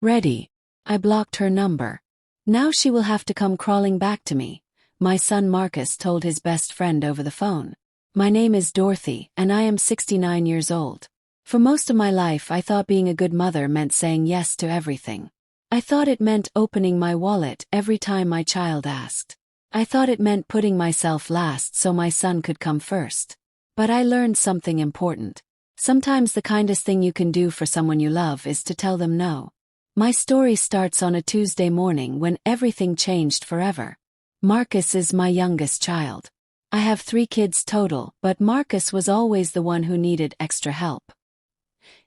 Ready. I blocked her number. Now she will have to come crawling back to me. My son Marcus told his best friend over the phone. My name is Dorothy, and I am 69 years old. For most of my life I thought being a good mother meant saying yes to everything. I thought it meant opening my wallet every time my child asked. I thought it meant putting myself last so my son could come first. But I learned something important. Sometimes the kindest thing you can do for someone you love is to tell them no. My story starts on a Tuesday morning when everything changed forever. Marcus is my youngest child. I have 3 kids total, but Marcus was always the one who needed extra help.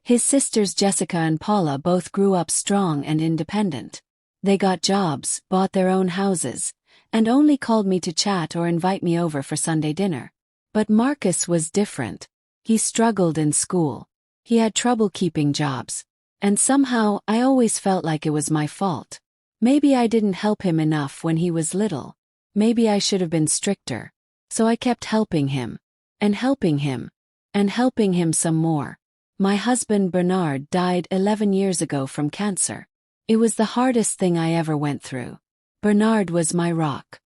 His sisters Jessica and Paula both grew up strong and independent. They got jobs, bought their own houses, and only called me to chat or invite me over for Sunday dinner. But Marcus was different. He struggled in school. He had trouble keeping jobs. And somehow, I always felt like it was my fault. Maybe I didn't help him enough when he was little. Maybe I should have been stricter. So I kept helping him. And helping him. And helping him some more. My husband Bernard died 11 years ago from cancer. It was the hardest thing I ever went through. Bernard was my rock.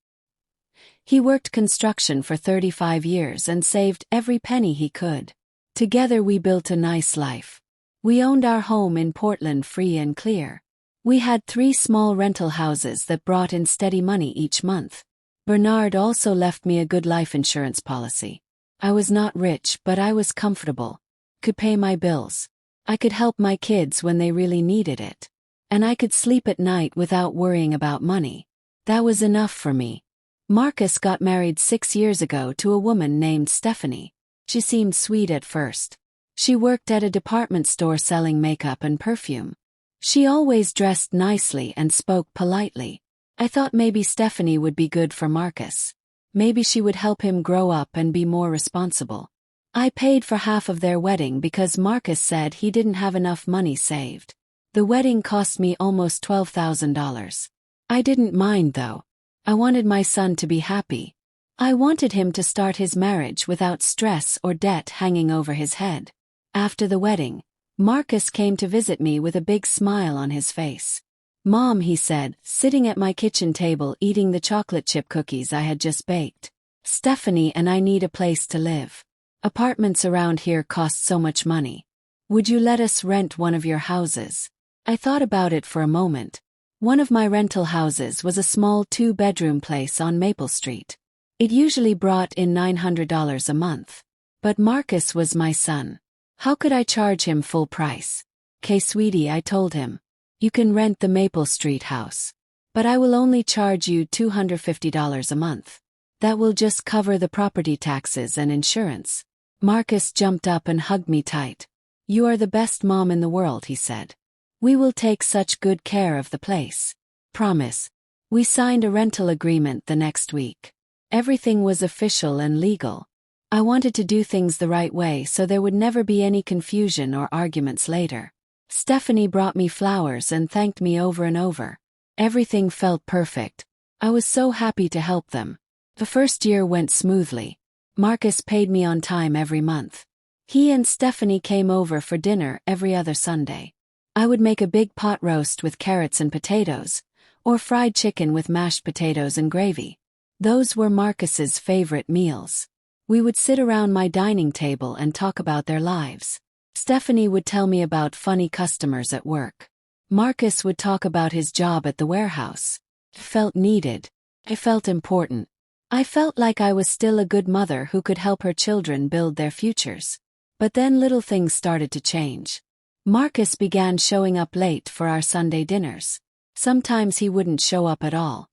He worked construction for 35 years and saved every penny he could. Together we built a nice life. We owned our home in Portland free and clear. We had 3 small rental houses that brought in steady money each month. Bernard also left me a good life insurance policy. I was not rich, but I was comfortable. Could pay my bills. I could help my kids when they really needed it. And I could sleep at night without worrying about money. That was enough for me. Marcus got married 6 years ago to a woman named Stephanie. She seemed sweet at first. She worked at a department store selling makeup and perfume. She always dressed nicely and spoke politely. I thought maybe Stephanie would be good for Marcus. Maybe she would help him grow up and be more responsible. I paid for half of their wedding because Marcus said he didn't have enough money saved. The wedding cost me almost $12,000. I didn't mind though. I wanted my son to be happy. I wanted him to start his marriage without stress or debt hanging over his head. After the wedding, Marcus came to visit me with a big smile on his face. "Mom," he said, sitting at my kitchen table eating the chocolate chip cookies I had just baked. "Stephanie and I need a place to live. Apartments around here cost so much money. Would you let us rent one of your houses?" I thought about it for a moment. One of my rental houses was a small 2-bedroom place on Maple Street. It usually brought in $900 a month. But Marcus was my son. How could I charge him full price? "Okay, sweetie," I told him. "You can rent the Maple Street house. But I will only charge you $250 a month. That will just cover the property taxes and insurance." Marcus jumped up and hugged me tight. "You are the best mom in the world," he said. "We will take such good care of the place. Promise." We signed a rental agreement the next week. Everything was official and legal. I wanted to do things the right way so there would never be any confusion or arguments later. Stephanie brought me flowers and thanked me over and over. Everything felt perfect. I was so happy to help them. The first year went smoothly. Marcus paid me on time every month. He and Stephanie came over for dinner every other Sunday. I would make a big pot roast with carrots and potatoes, or fried chicken with mashed potatoes and gravy. Those were Marcus's favorite meals. We would sit around my dining table and talk about their lives. Stephanie would tell me about funny customers at work. Marcus would talk about his job at the warehouse. I felt needed. I felt important. I felt like I was still a good mother who could help her children build their futures. But then little things started to change. Marcus began showing up late for our Sunday dinners. Sometimes he wouldn't show up at all.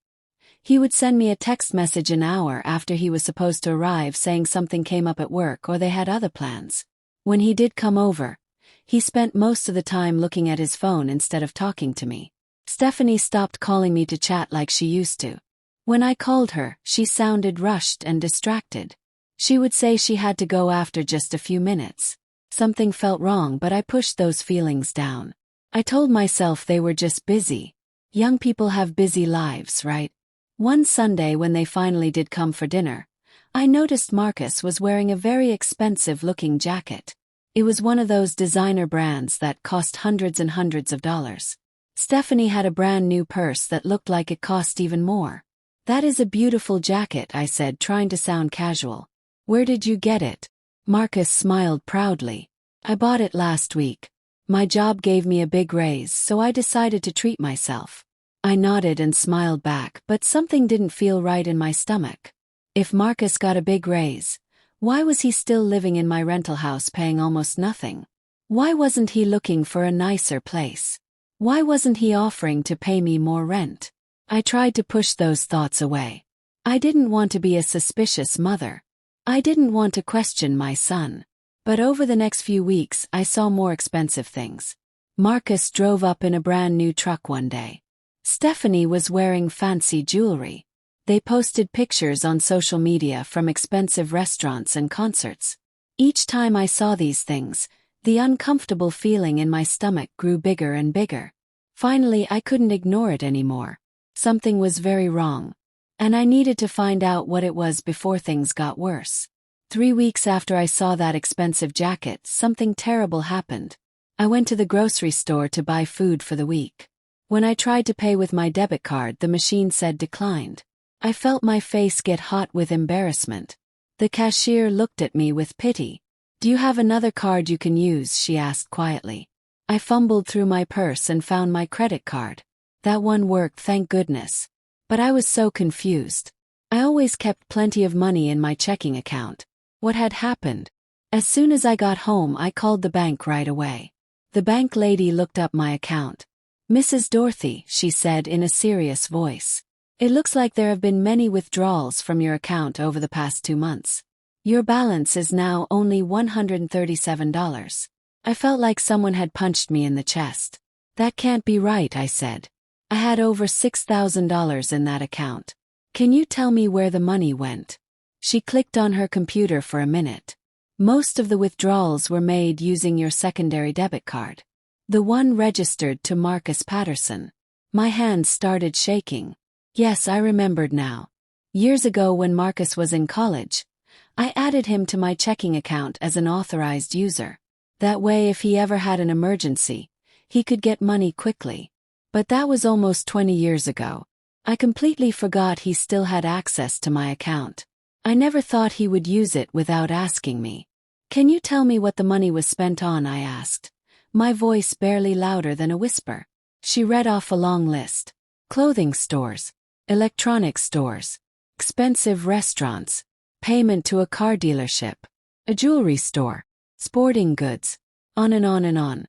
He would send me a text message an hour after he was supposed to arrive saying something came up at work or they had other plans. When he did come over, he spent most of the time looking at his phone instead of talking to me. Stephanie stopped calling me to chat like she used to. When I called her, she sounded rushed and distracted. She would say she had to go after just a few minutes. Something felt wrong, but I pushed those feelings down. I told myself they were just busy. Young people have busy lives, right? One Sunday when they finally did come for dinner, I noticed Marcus was wearing a very expensive-looking jacket. It was one of those designer brands that cost hundreds and hundreds of dollars. Stephanie had a brand new purse that looked like it cost even more. "That is a beautiful jacket," I said, trying to sound casual. "Where did you get it?" Marcus smiled proudly. "I bought it last week. My job gave me a big raise, so I decided to treat myself." I nodded and smiled back, but something didn't feel right in my stomach. If Marcus got a big raise, why was he still living in my rental house paying almost nothing? Why wasn't he looking for a nicer place? Why wasn't he offering to pay me more rent? I tried to push those thoughts away. I didn't want to be a suspicious mother. I didn't want to question my son. But over the next few weeks, I saw more expensive things. Marcus drove up in a brand new truck one day. Stephanie was wearing fancy jewelry. They posted pictures on social media from expensive restaurants and concerts. Each time I saw these things, the uncomfortable feeling in my stomach grew bigger and bigger. Finally, I couldn't ignore it anymore. Something was very wrong. And I needed to find out what it was before things got worse. 3 weeks after I saw that expensive jacket, something terrible happened. I went to the grocery store to buy food for the week. When I tried to pay with my debit card, the machine said declined. I felt my face get hot with embarrassment. The cashier looked at me with pity. "Do you have another card you can use?" she asked quietly. I fumbled through my purse and found my credit card. That one worked, thank goodness. But I was so confused. I always kept plenty of money in my checking account. What had happened? As soon as I got home, I called the bank right away. The bank lady looked up my account. "Mrs. Dorothy," she said in a serious voice, "it looks like there have been many withdrawals from your account over the past 2 months. Your balance is now only $137. I felt like someone had punched me in the chest. "That can't be right," I said. "I had over $6,000 in that account. Can you tell me where the money went?" She clicked on her computer for a minute. "Most of the withdrawals were made using your secondary debit card. The one registered to Marcus Patterson." My hands started shaking. Yes, I remembered now. Years ago, when Marcus was in college, I added him to my checking account as an authorized user. That way, if he ever had an emergency, he could get money quickly. But that was almost 20 years ago. I completely forgot he still had access to my account. I never thought he would use it without asking me. "Can you tell me what the money was spent on?" I asked, my voice barely louder than a whisper. She read off a long list. Clothing stores, electronics stores, expensive restaurants, payment to a car dealership, a jewelry store, sporting goods, on and on and on.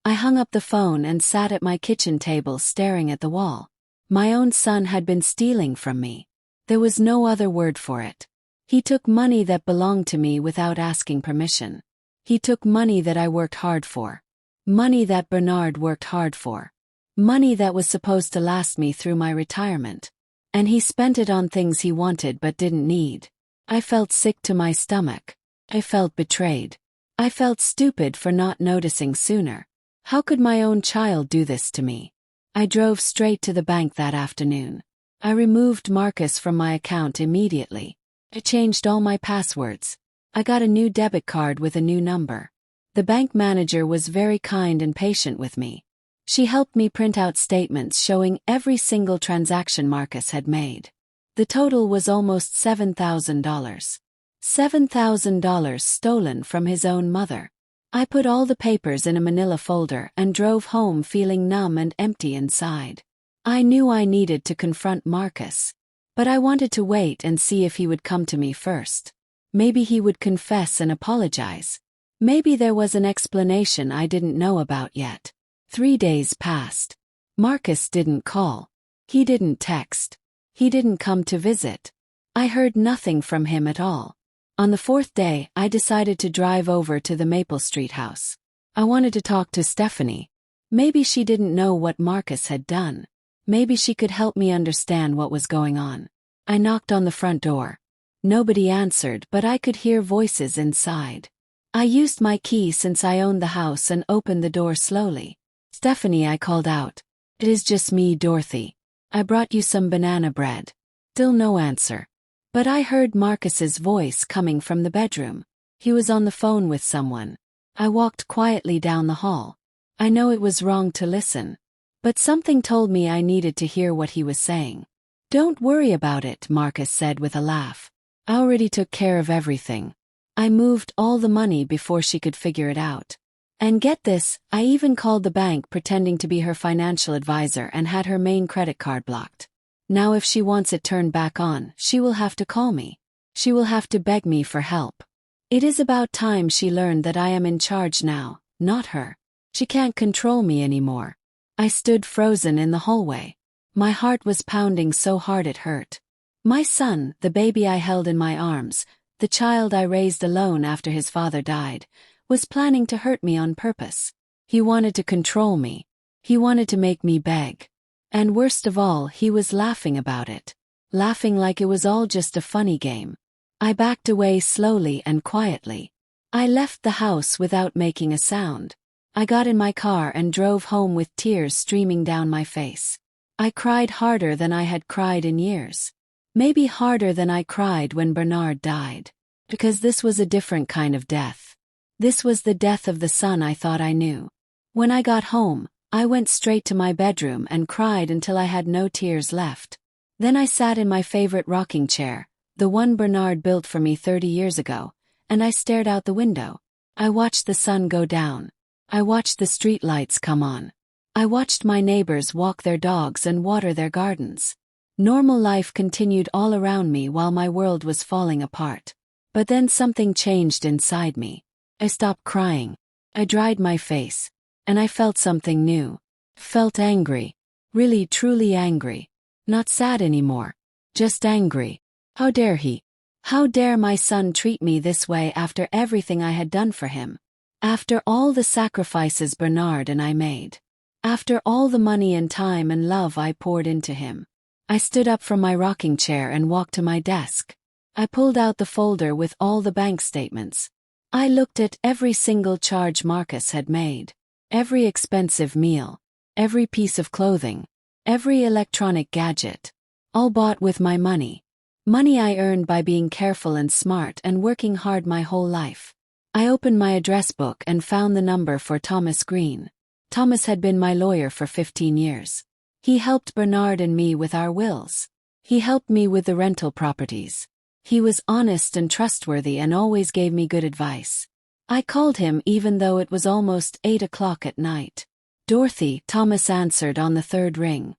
I hung up the phone and sat at my kitchen table staring at the wall. My own son had been stealing from me. There was no other word for it. He took money that belonged to me without asking permission. He took money that I worked hard for. Money that Bernard worked hard for. Money that was supposed to last me through my retirement. And he spent it on things he wanted but didn't need. I felt sick to my stomach. I felt betrayed. I felt stupid for not noticing sooner. How could my own child do this to me? I drove straight to the bank that afternoon. I removed Marcus from my account immediately. I changed all my passwords. I got a new debit card with a new number. The bank manager was very kind and patient with me. She helped me print out statements showing every single transaction Marcus had made. The total was almost $7,000. $7,000 stolen from his own mother. I put all the papers in a manila folder and drove home feeling numb and empty inside. I knew I needed to confront Marcus. But I wanted to wait and see if he would come to me first. Maybe he would confess and apologize. Maybe there was an explanation I didn't know about yet. 3 days passed. Marcus didn't call. He didn't text. He didn't come to visit. I heard nothing from him at all. On the 4th day, I decided to drive over to the Maple Street house. I wanted to talk to Stephanie. Maybe she didn't know what Marcus had done. Maybe she could help me understand what was going on. I knocked on the front door. Nobody answered, but I could hear voices inside. I used my key since I owned the house and opened the door slowly. "Stephanie," I called out. "It is just me, Dorothy. I brought you some banana bread." Still no answer. But I heard Marcus's voice coming from the bedroom. He was on the phone with someone. I walked quietly down the hall. I know it was wrong to listen. But something told me I needed to hear what he was saying. "Don't worry about it," Marcus said with a laugh. "I already took care of everything. I moved all the money before she could figure it out. And get this, I even called the bank pretending to be her financial advisor and had her main credit card blocked. Now if she wants it turned back on, she will have to call me. She will have to beg me for help. It is about time she learned that I am in charge now, not her. She can't control me anymore." I stood frozen in the hallway. My heart was pounding so hard it hurt. My son, the baby I held in my arms, the child I raised alone after his father died, was planning to hurt me on purpose. He wanted to control me. He wanted to make me beg. And worst of all, he was laughing about it. Laughing like it was all just a funny game. I backed away slowly and quietly. I left the house without making a sound. I got in my car and drove home with tears streaming down my face. I cried harder than I had cried in years. Maybe harder than I cried when Bernard died. Because this was a different kind of death. This was the death of the son I thought I knew. When I got home, I went straight to my bedroom and cried until I had no tears left. Then I sat in my favorite rocking chair, the one Bernard built for me 30 years ago, and I stared out the window. I watched the sun go down. I watched the street lights come on. I watched my neighbors walk their dogs and water their gardens. Normal life continued all around me while my world was falling apart. But then something changed inside me. I stopped crying. I dried my face. And I felt something new. Felt angry. Really, truly angry. Not sad anymore. Just angry. How dare he? How dare my son treat me this way after everything I had done for him? After all the sacrifices Bernard and I made. After all the money and time and love I poured into him. I stood up from my rocking chair and walked to my desk. I pulled out the folder with all the bank statements. I looked at every single charge Marcus had made. Every expensive meal. Every piece of clothing. Every electronic gadget. All bought with my money. Money I earned by being careful and smart and working hard my whole life. I opened my address book and found the number for Thomas Green. Thomas had been my lawyer for 15 years. He helped Bernard and me with our wills. He helped me with the rental properties. He was honest and trustworthy and always gave me good advice. I called him even though it was almost 8 o'clock at night. "Dorothy," Thomas answered on the third ring.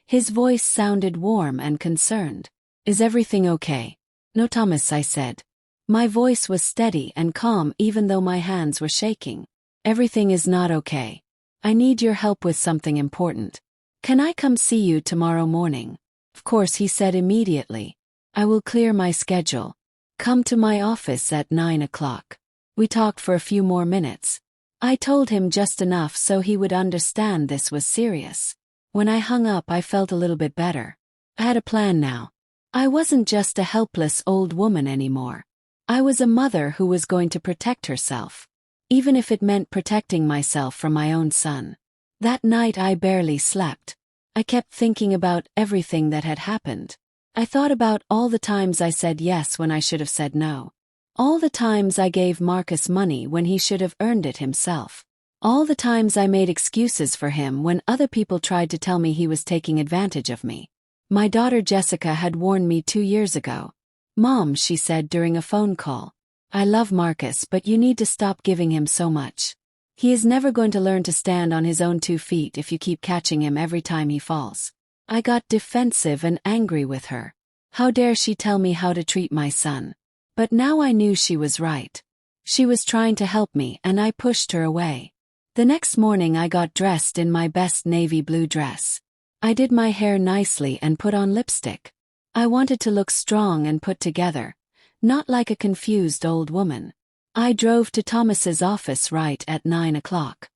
His voice sounded warm and concerned. "Is everything okay?" "No, Thomas," I said. My voice was steady and calm even though my hands were shaking. "Everything is not okay. I need your help with something important. Can I come see you tomorrow morning?" "Of course," he said immediately. "I will clear my schedule. Come to my office at 9 o'clock. We talked for a few more minutes. I told him just enough so he would understand this was serious. When I hung up, I felt a little bit better. I had a plan now. I wasn't just a helpless old woman anymore. I was a mother who was going to protect herself. Even if it meant protecting myself from my own son. That night I barely slept. I kept thinking about everything that had happened. I thought about all the times I said yes when I should have said no. All the times I gave Marcus money when he should have earned it himself. All the times I made excuses for him when other people tried to tell me he was taking advantage of me. My daughter Jessica had warned me 2 years ago. "Mom," she said during a phone call, "I love Marcus, but you need to stop giving him so much. He is never going to learn to stand on his own 2 feet if you keep catching him every time he falls." I got defensive and angry with her. How dare she tell me how to treat my son? But now I knew she was right. She was trying to help me and I pushed her away. The next morning I got dressed in my best navy blue dress. I did my hair nicely and put on lipstick. I wanted to look strong and put together, not like a confused old woman. I drove to Thomas's office right at 9 o'clock.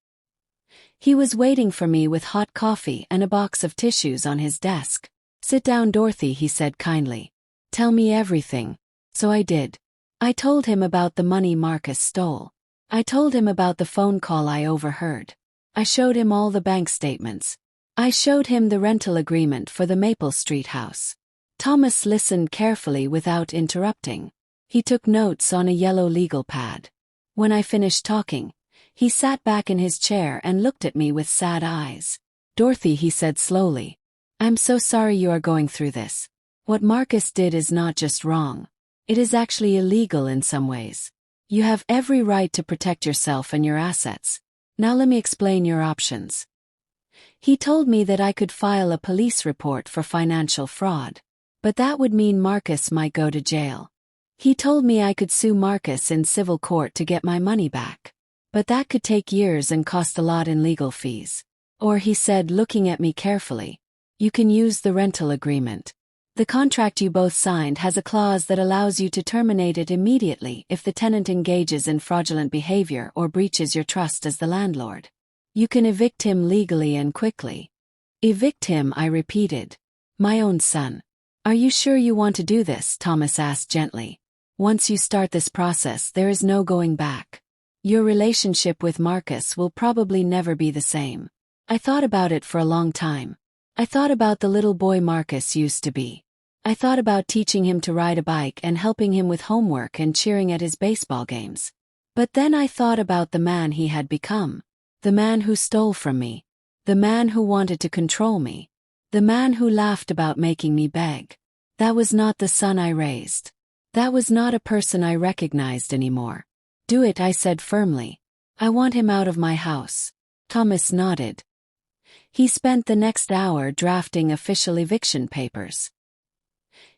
He was waiting for me with hot coffee and a box of tissues on his desk. "Sit down, Dorothy," he said kindly. "Tell me everything." So I did. I told him about the money Marcus stole. I told him about the phone call I overheard. I showed him all the bank statements. I showed him the rental agreement for the Maple Street house. Thomas listened carefully without interrupting. He took notes on a yellow legal pad. When I finished talking, he sat back in his chair and looked at me with sad eyes. Dorothy, he said slowly. I'm so sorry you are going through this. What Marcus did is not just wrong. It is actually illegal in some ways. You have every right to protect yourself and your assets. Now let me explain your options. He told me that I could file a police report for financial fraud. But that would mean Marcus might go to jail. He told me I could sue Marcus in civil court to get my money back. But that could take years and cost a lot in legal fees. Or he said, looking at me carefully, you can use the rental agreement. The contract you both signed has a clause that allows you to terminate it immediately if the tenant engages in fraudulent behavior or breaches your trust as the landlord. You can evict him legally and quickly. Evict him, I repeated. My own son. Are you sure you want to do this? Thomas asked gently. Once you start this process, there is no going back. Your relationship with Marcus will probably never be the same. I thought about it for a long time. I thought about the little boy Marcus used to be. I thought about teaching him to ride a bike and helping him with homework and cheering at his baseball games. But then I thought about the man he had become. The man who stole from me. The man who wanted to control me. The man who laughed about making me beg. That was not the son I raised. That was not a person I recognized anymore. Do it, I said firmly. I want him out of my house. Thomas nodded. He spent the next hour drafting official eviction papers.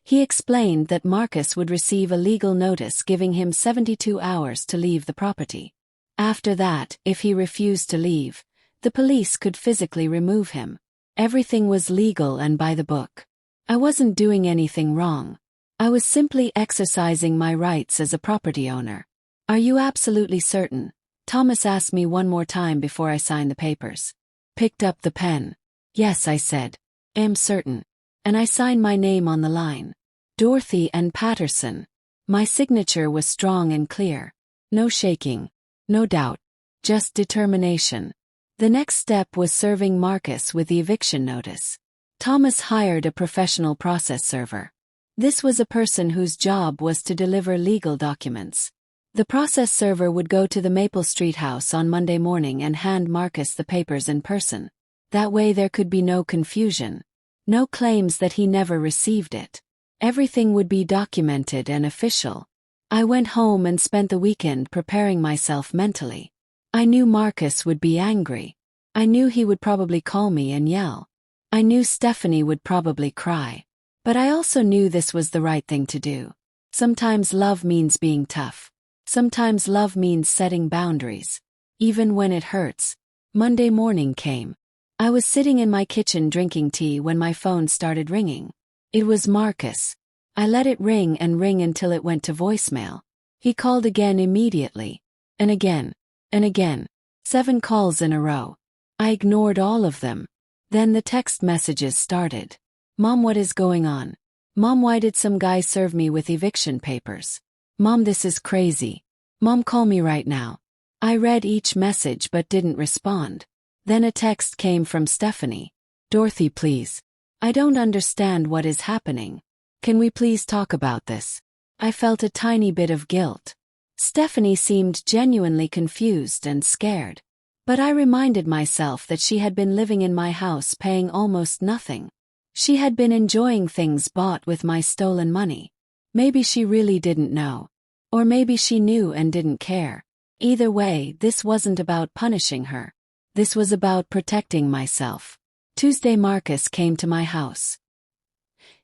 He explained that Marcus would receive a legal notice giving him 72 hours to leave the property. After that, if he refused to leave, the police could physically remove him. Everything was legal and by the book. I wasn't doing anything wrong. I was simply exercising my rights as a property owner. Are you absolutely certain? Thomas asked me one more time before I signed the papers. Picked up the pen. Yes, I said. Am certain. And I signed my name on the line. Dorothy and Patterson. My signature was strong and clear. No shaking. No doubt. Just determination. The next step was serving Marcus with the eviction notice. Thomas hired a professional process server. This was a person whose job was to deliver legal documents. The process server would go to the Maple Street house on Monday morning and hand Marcus the papers in person. That way there could be no confusion. No claims that he never received it. Everything would be documented and official. I went home and spent the weekend preparing myself mentally. I knew Marcus would be angry. I knew he would probably call me and yell. I knew Stephanie would probably cry. But I also knew this was the right thing to do. Sometimes love means being tough. Sometimes love means setting boundaries. Even when it hurts. Monday morning came. I was sitting in my kitchen drinking tea when my phone started ringing. It was Marcus. I let it ring and ring until it went to voicemail. He called again immediately. And again. And again. 7 calls in a row. I ignored all of them. Then the text messages started. Mom, what is going on? Mom, why did some guy serve me with eviction papers? Mom, this is crazy. Mom, call me right now. I read each message but didn't respond. Then a text came from Stephanie. Dorothy, please. I don't understand what is happening. Can we please talk about this? I felt a tiny bit of guilt. Stephanie seemed genuinely confused and scared. But I reminded myself that she had been living in my house paying almost nothing. She had been enjoying things bought with my stolen money. Maybe she really didn't know. Or maybe she knew and didn't care. Either way, this wasn't about punishing her. This was about protecting myself. Tuesday, Marcus came to my house.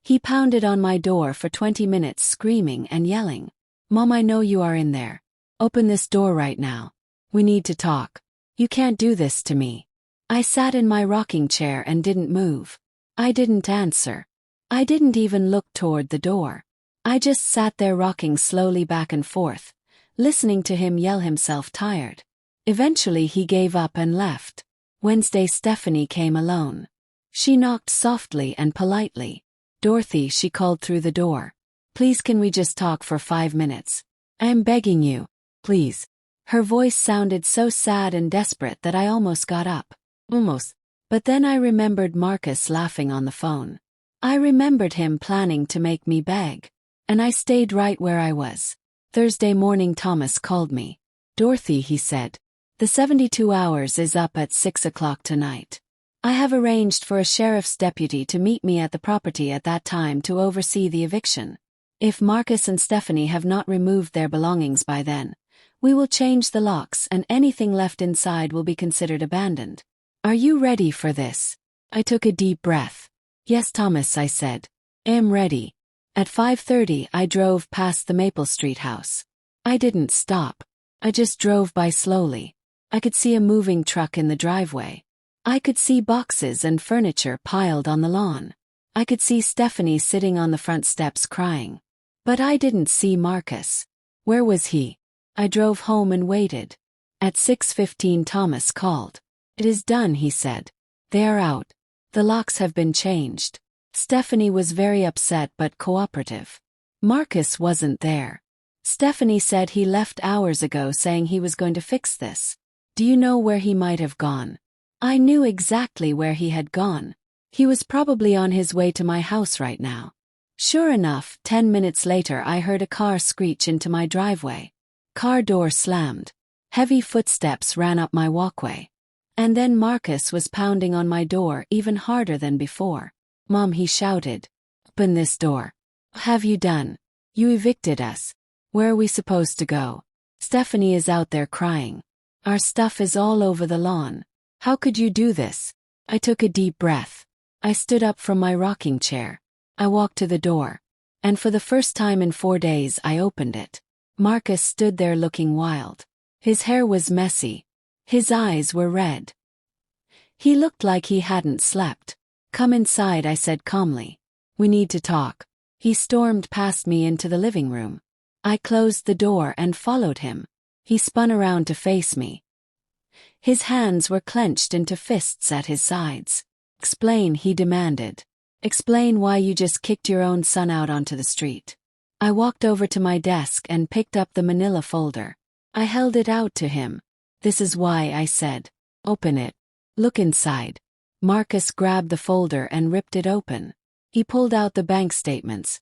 He pounded on my door for 20 minutes screaming and yelling. Mom, I know you are in there. Open this door right now. We need to talk. You can't do this to me. I sat in my rocking chair and didn't move. I didn't answer. I didn't even look toward the door. I just sat there rocking slowly back and forth, listening to him yell himself tired. Eventually he gave up and left. Wednesday, Stephanie came alone. She knocked softly and politely. Dorothy, she called through the door. Please, can we just talk for 5 minutes? I am begging you. Please. Her voice sounded so sad and desperate that I almost got up. Almost. But then I remembered Marcus laughing on the phone. I remembered him planning to make me beg. And I stayed right where I was. Thursday morning, Thomas called me. Dorothy, he said. The 72 hours is up at 6 o'clock tonight. I have arranged for a sheriff's deputy to meet me at the property at that time to oversee the eviction. If Marcus and Stephanie have not removed their belongings by then, we will change the locks and anything left inside will be considered abandoned. Are you ready for this? I took a deep breath. Yes, Thomas, I said. I am ready. At 5:30 I drove past the Maple Street house. I didn't stop. I just drove by slowly. I could see a moving truck in the driveway. I could see boxes and furniture piled on the lawn. I could see Stephanie sitting on the front steps crying. But I didn't see Marcus. Where was he? I drove home and waited. At 6:15 Thomas called. It is done, he said. They are out. The locks have been changed. Stephanie was very upset but cooperative. Marcus wasn't there. Stephanie said he left hours ago saying he was going to fix this. Do you know where he might have gone? I knew exactly where he had gone. He was probably on his way to my house right now. Sure enough, 10 minutes later I heard a car screech into my driveway. Car door slammed. Heavy footsteps ran up my walkway. And then Marcus was pounding on my door even harder than before. Mom, he shouted. Open this door. What have you done? You evicted us. Where are we supposed to go? Stephanie is out there crying. Our stuff is all over the lawn. How could you do this? I took a deep breath. I stood up from my rocking chair. I walked to the door. And for the first time in 4 days I opened it. Marcus stood there looking wild. His hair was messy. His eyes were red. He looked like he hadn't slept. Come inside, I said calmly. We need to talk. He stormed past me into the living room. I closed the door and followed him. He spun around to face me. His hands were clenched into fists at his sides. Explain, he demanded. Explain why you just kicked your own son out onto the street. I walked over to my desk and picked up the manila folder. I held it out to him. This is why, I said. Open it. Look inside. Marcus grabbed the folder and ripped it open. He pulled out the bank statements.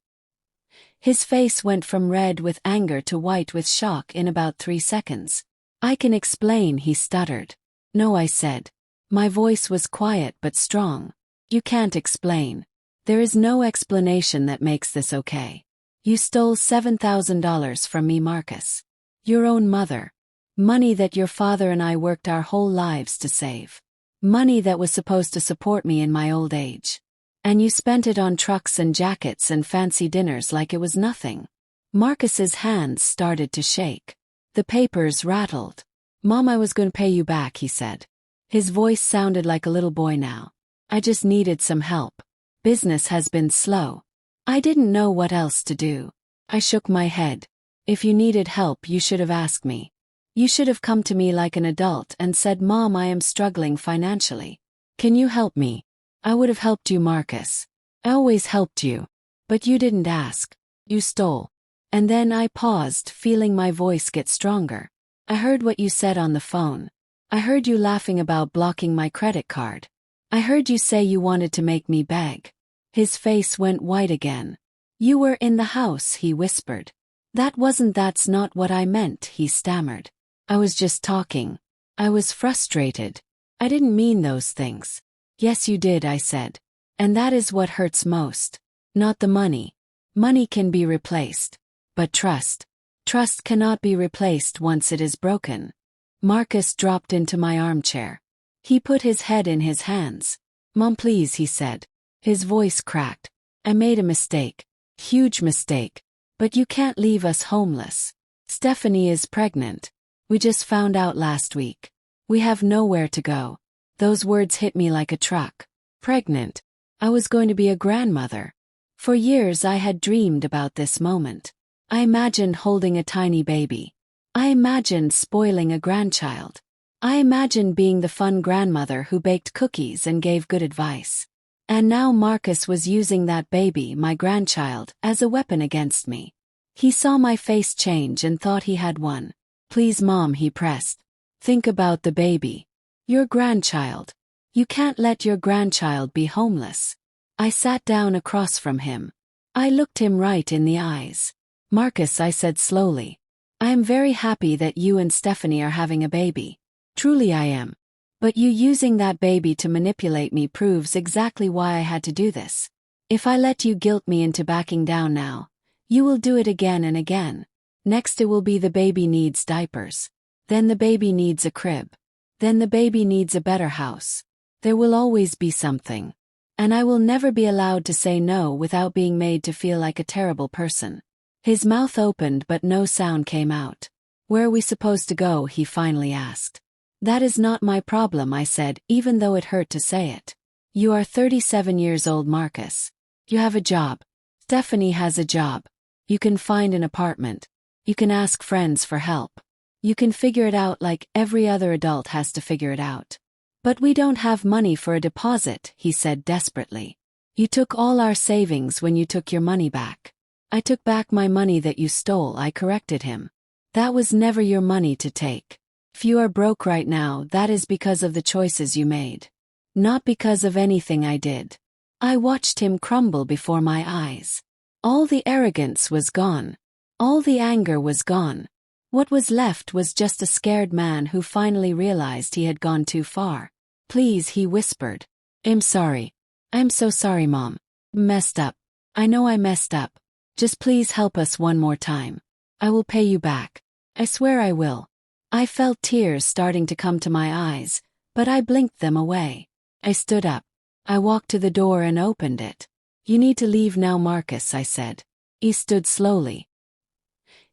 His face went from red with anger to white with shock in about 3 seconds. I can explain, he stuttered. No, I said. My voice was quiet but strong. You can't explain. There is no explanation that makes this okay. You stole $7,000 from me, Marcus. Your own mother. Money that your father and I worked our whole lives to save. Money that was supposed to support me in my old age. And you spent it on trucks and jackets and fancy dinners like it was nothing. Marcus's hands started to shake. The papers rattled. Mom, I was going to pay you back, he said. His voice sounded like a little boy now. I just needed some help. Business has been slow. I didn't know what else to do. I shook my head. If you needed help, you should have asked me. You should have come to me like an adult and said, Mom, I am struggling financially. Can you help me? I would have helped you, Marcus. I always helped you. But you didn't ask. You stole. And then I paused, feeling my voice get stronger. I heard what you said on the phone. I heard you laughing about blocking my credit card. I heard you say you wanted to make me beg. His face went white again. You were in the house, he whispered. That's not what I meant, he stammered. I was just talking. I was frustrated. I didn't mean those things. Yes, you did, I said. And that is what hurts most. Not the money. Money can be replaced. But trust. Trust cannot be replaced once it is broken. Marcus dropped into my armchair. He put his head in his hands. Mom, please, he said. His voice cracked. I made a mistake. Huge mistake. But you can't leave us homeless. Stephanie is pregnant. We just found out last week. We have nowhere to go. Those words hit me like a truck. Pregnant. I was going to be a grandmother. For years I had dreamed about this moment. I imagined holding a tiny baby. I imagined spoiling a grandchild. I imagined being the fun grandmother who baked cookies and gave good advice. And now Marcus was using that baby, my grandchild, as a weapon against me. He saw my face change and thought he had won. Please, Mom, he pressed. Think about the baby. Your grandchild. You can't let your grandchild be homeless. I sat down across from him. I looked him right in the eyes. Marcus, I said slowly. I am very happy that you and Stephanie are having a baby. Truly I am. But you using that baby to manipulate me proves exactly why I had to do this. If I let you guilt me into backing down now, you will do it again and again. Next it will be the baby needs diapers. Then the baby needs a crib. Then the baby needs a better house. There will always be something. And I will never be allowed to say no without being made to feel like a terrible person. His mouth opened but no sound came out. Where are we supposed to go? He finally asked. That is not my problem, I said, even though it hurt to say it. You are 37 years old, Marcus. You have a job. Stephanie has a job. You can find an apartment. You can ask friends for help. You can figure it out like every other adult has to figure it out. But we don't have money for a deposit, he said desperately. You took all our savings when you took your money back. I took back my money that you stole, I corrected him. That was never your money to take. If you are broke right now, that is because of the choices you made. Not because of anything I did. I watched him crumble before my eyes. All the arrogance was gone. All the anger was gone. What was left was just a scared man who finally realized he had gone too far. Please, he whispered. I'm sorry. I'm so sorry, Mom. Messed up. I know I messed up. Just please help us one more time. I will pay you back. I swear I will. I felt tears starting to come to my eyes, but I blinked them away. I stood up. I walked to the door and opened it. You need to leave now, Marcus, I said. He stood slowly.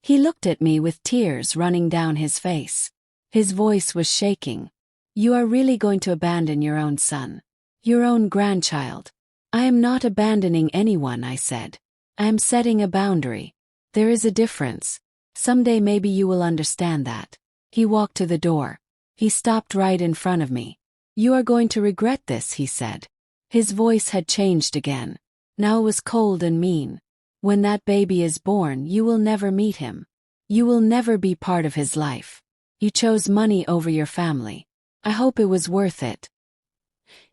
He looked at me with tears running down his face. His voice was shaking. You are really going to abandon your own son? Your own grandchild? I am not abandoning anyone, I said. I am setting a boundary. There is a difference. Someday maybe you will understand that. He walked to the door. He stopped right in front of me. You are going to regret this, he said. His voice had changed again. Now it was cold and mean. When that baby is born, you will never meet him. You will never be part of his life. You chose money over your family. I hope it was worth it.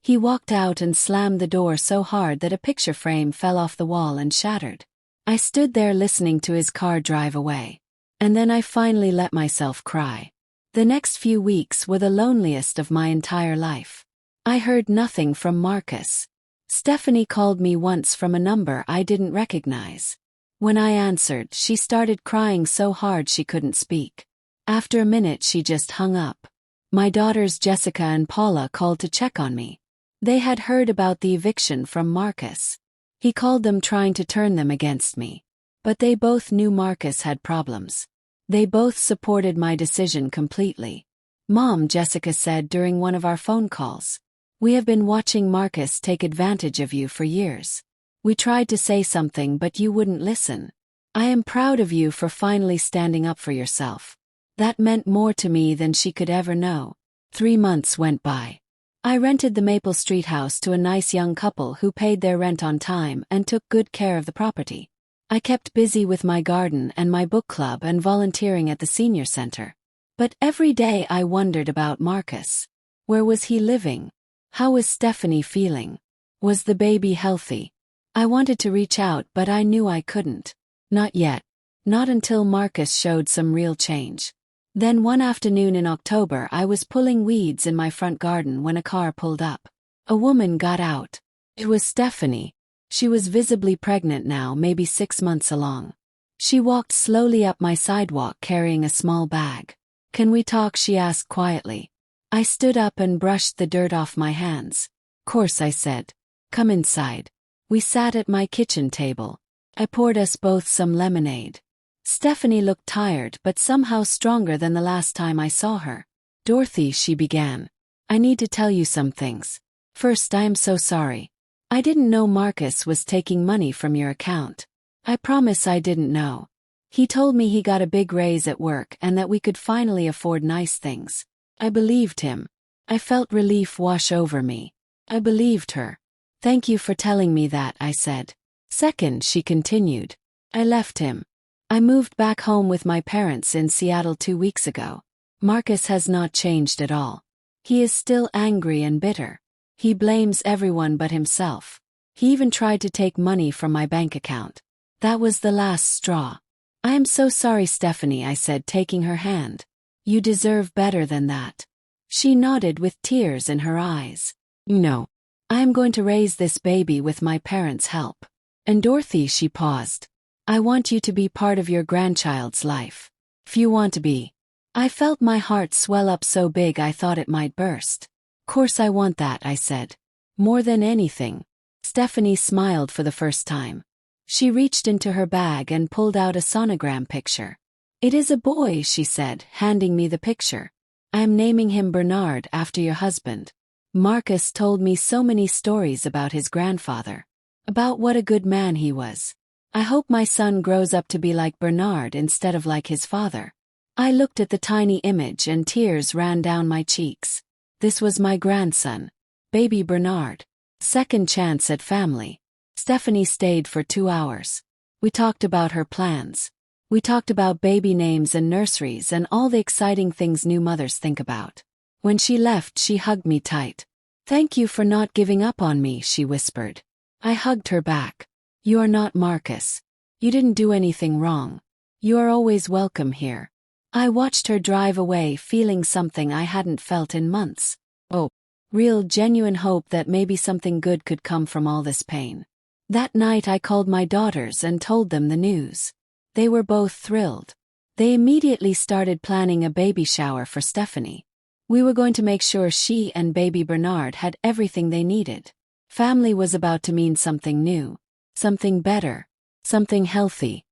He walked out and slammed the door so hard that a picture frame fell off the wall and shattered. I stood there listening to his car drive away. And then I finally let myself cry. The next few weeks were the loneliest of my entire life. I heard nothing from Marcus. Stephanie called me once from a number I didn't recognize. When I answered, she started crying so hard she couldn't speak. After a minute, she just hung up. My daughters Jessica and Paula called to check on me. They had heard about the eviction from Marcus. He called them trying to turn them against me. But they both knew Marcus had problems. They both supported my decision completely. Mom, Jessica said during one of our phone calls. We have been watching Marcus take advantage of you for years. We tried to say something but you wouldn't listen. I am proud of you for finally standing up for yourself. That meant more to me than she could ever know. 3 months went by. I rented the Maple Street house to a nice young couple who paid their rent on time and took good care of the property. I kept busy with my garden and my book club and volunteering at the senior center. But every day I wondered about Marcus. Where was he living? How was Stephanie feeling? Was the baby healthy? I wanted to reach out, but I knew I couldn't. Not yet. Not until Marcus showed some real change. Then one afternoon in October, I was pulling weeds in my front garden when a car pulled up. A woman got out. It was Stephanie. She was visibly pregnant now, maybe 6 months along. She walked slowly up my sidewalk carrying a small bag. Can we talk? She asked quietly. I stood up and brushed the dirt off my hands. Course, I said. Come inside. We sat at my kitchen table. I poured us both some lemonade. Stephanie looked tired but somehow stronger than the last time I saw her. Dorothy, she began. I need to tell you some things. First, I am so sorry. I didn't know Marcus was taking money from your account. I promise I didn't know. He told me he got a big raise at work and that we could finally afford nice things. I believed him. I felt relief wash over me. I believed her. Thank you for telling me that, I said. Second, she continued. I left him. I moved back home with my parents in Seattle 2 weeks ago. Marcus has not changed at all. He is still angry and bitter. He blames everyone but himself. He even tried to take money from my bank account. That was the last straw. I am so sorry, Stephanie, I said, taking her hand. You deserve better than that. She nodded with tears in her eyes. No. I am going to raise this baby with my parents' help. And Dorothy, she paused. I want you to be part of your grandchild's life. If you want to be. I felt my heart swell up so big I thought it might burst. Course I want that, I said. More than anything. Stephanie smiled for the first time. She reached into her bag and pulled out a sonogram picture. It is a boy, she said, handing me the picture. I am naming him Bernard after your husband. Marcus told me so many stories about his grandfather. About what a good man he was. I hope my son grows up to be like Bernard instead of like his father. I looked at the tiny image and tears ran down my cheeks. This was my grandson. Baby Bernard. Second chance at family. Stephanie stayed for 2 hours. We talked about her plans. We talked about baby names and nurseries and all the exciting things new mothers think about. When she left, she hugged me tight. Thank you for not giving up on me, she whispered. I hugged her back. You are not Marcus. You didn't do anything wrong. You are always welcome here. I watched her drive away, feeling something I hadn't felt in months. Oh, real genuine hope that maybe something good could come from all this pain. That night I called my daughters and told them the news. They were both thrilled. They immediately started planning a baby shower for Stephanie. We were going to make sure she and baby Bernard had everything they needed. Family was about to mean something new, something better, something healthy.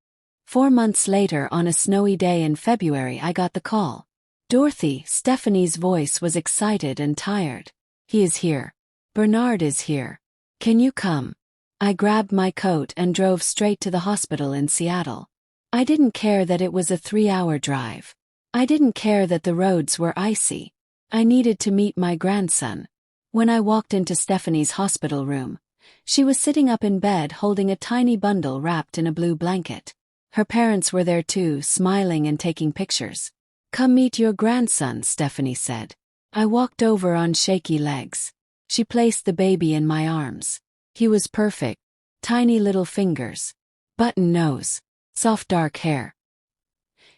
4 months later, on a snowy day in February, I got the call. Dorothy, Stephanie's voice was excited and tired. He is here. Bernard is here. Can you come? I grabbed my coat and drove straight to the hospital in Seattle. I didn't care that it was a 3-hour drive. I didn't care that the roads were icy. I needed to meet my grandson. When I walked into Stephanie's hospital room, she was sitting up in bed holding a tiny bundle wrapped in a blue blanket. Her parents were there too, smiling and taking pictures. Come meet your grandson, Stephanie said. I walked over on shaky legs. She placed the baby in my arms. He was perfect. Tiny little fingers. Button nose. Soft dark hair.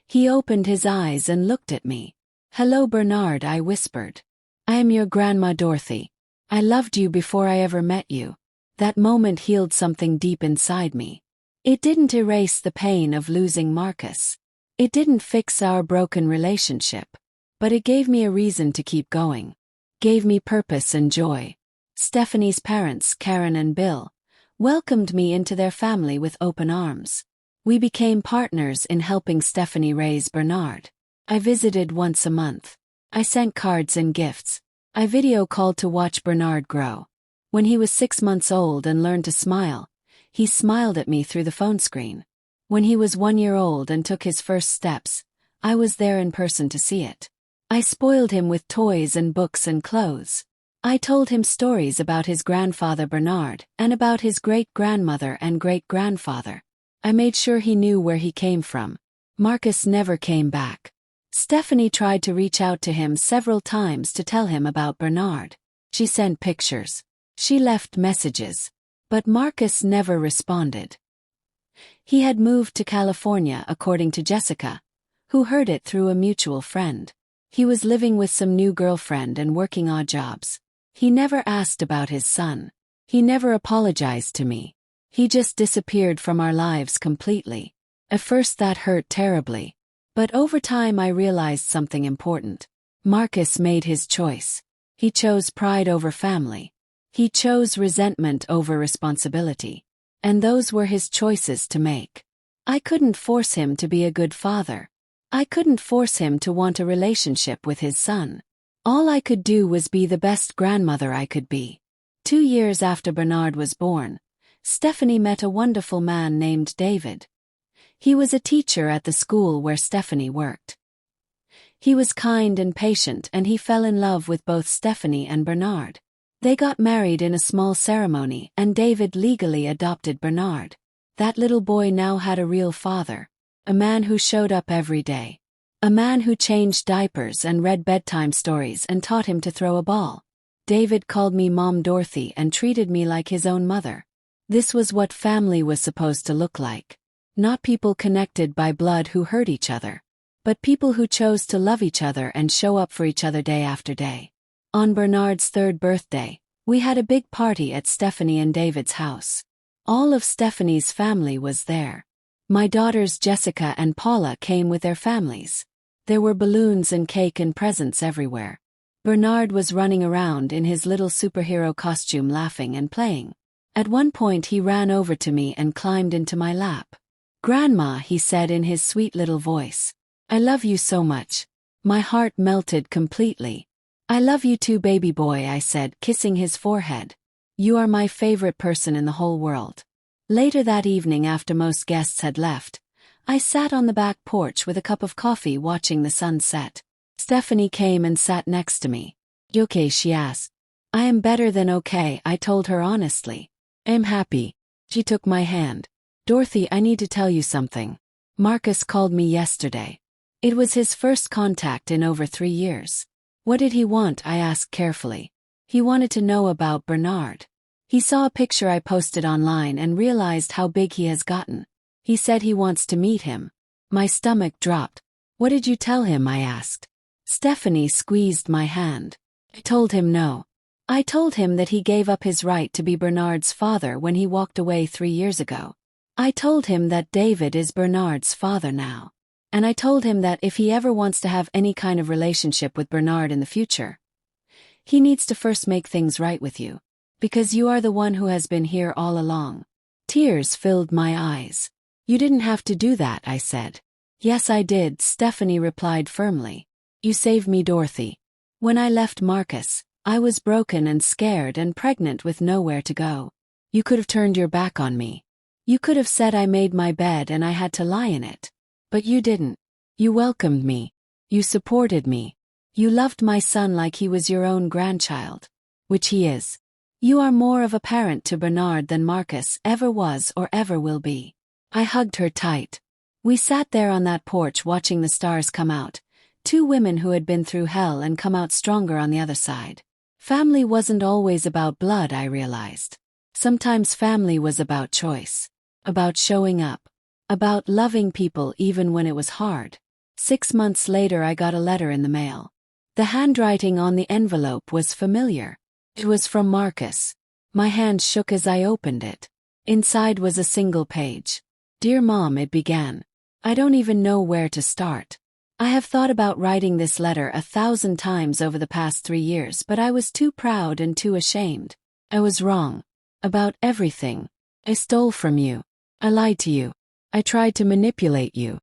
He opened his eyes and looked at me. Hello, Bernard, I whispered. I am your grandma Dorothy. I loved you before I ever met you. That moment healed something deep inside me. It didn't erase the pain of losing Marcus. It didn't fix our broken relationship. But it gave me a reason to keep going. Gave me purpose and joy. Stephanie's parents, Karen and Bill, welcomed me into their family with open arms. We became partners in helping Stephanie raise Bernard. I visited once a month. I sent cards and gifts. I video called to watch Bernard grow. When he was 6 months old and learned to smile, he smiled at me through the phone screen. When he was 1 year old and took his first steps, I was there in person to see it. I spoiled him with toys and books and clothes. I told him stories about his grandfather Bernard and about his great-grandmother and great-grandfather. I made sure he knew where he came from. Marcus never came back. Stephanie tried to reach out to him several times to tell him about Bernard. She sent pictures. She left messages. But Marcus never responded. He had moved to California, according to Jessica, who heard it through a mutual friend. He was living with some new girlfriend and working odd jobs. He never asked about his son. He never apologized to me. He just disappeared from our lives completely. At first that hurt terribly. But over time I realized something important. Marcus made his choice. He chose pride over family. He chose resentment over responsibility. And those were his choices to make. I couldn't force him to be a good father. I couldn't force him to want a relationship with his son. All I could do was be the best grandmother I could be. 2 years after Bernard was born, Stephanie met a wonderful man named David. He was a teacher at the school where Stephanie worked. He was kind and patient, and he fell in love with both Stephanie and Bernard. They got married in a small ceremony, and David legally adopted Bernard. That little boy now had a real father, a man who showed up every day, a man who changed diapers and read bedtime stories and taught him to throw a ball. David called me Mom Dorothy and treated me like his own mother. This was what family was supposed to look like. Not people connected by blood who hurt each other. but people who chose to love each other and show up for each other day after day. On Bernard's third birthday, we had a big party at Stephanie and David's house. All of Stephanie's family was there. My daughters Jessica and Paula came with their families. There were balloons and cake and presents everywhere. Bernard was running around in his little superhero costume laughing and playing. At one point he ran over to me and climbed into my lap. "Grandma," he said in his sweet little voice. "I love you so much." My heart melted completely. "I love you too, baby boy," I said, kissing his forehead. "You are my favorite person in the whole world." Later that evening, after most guests had left, I sat on the back porch with a cup of coffee watching the sun set. Stephanie came and sat next to me. "You okay?" she asked. "I am better than okay," I told her honestly. "I'm happy." She took my hand. "Dorothy, I need to tell you something. Marcus called me yesterday. It was his first contact in over 3 years." "What did he want?" I asked carefully. "He wanted to know about Bernard. He saw a picture I posted online and realized how big he has gotten. He said he wants to meet him." My stomach dropped. "What did you tell him?" I asked. Stephanie squeezed my hand. "I told him no. I told him that he gave up his right to be Bernard's father when he walked away 3 years ago. I told him that David is Bernard's father now. And I told him that if he ever wants to have any kind of relationship with Bernard in the future, he needs to first make things right with you. Because you are the one who has been here all along." Tears filled my eyes. "You didn't have to do that," I said. "Yes, I did," Stephanie replied firmly. "You saved me, Dorothy. When I left Marcus, I was broken and scared and pregnant with nowhere to go. You could have turned your back on me. You could have said I made my bed and I had to lie in it. But you didn't. You welcomed me. You supported me. You loved my son like he was your own grandchild. Which he is. You are more of a parent to Bernard than Marcus ever was or ever will be." I hugged her tight. We sat there on that porch watching the stars come out, 2 women who had been through hell and come out stronger on the other side. Family wasn't always about blood, I realized. Sometimes family was about choice. About showing up. About loving people even when it was hard. 6 months later I got a letter in the mail. The handwriting on the envelope was familiar. It was from Marcus. My hand shook as I opened it. Inside was a single page. "Dear Mom," it began. "I don't even know where to start. I have thought about writing this letter 1,000 times over the past 3 years, but I was too proud and too ashamed. I was wrong. About everything. I stole from you. I lied to you. I tried to manipulate you.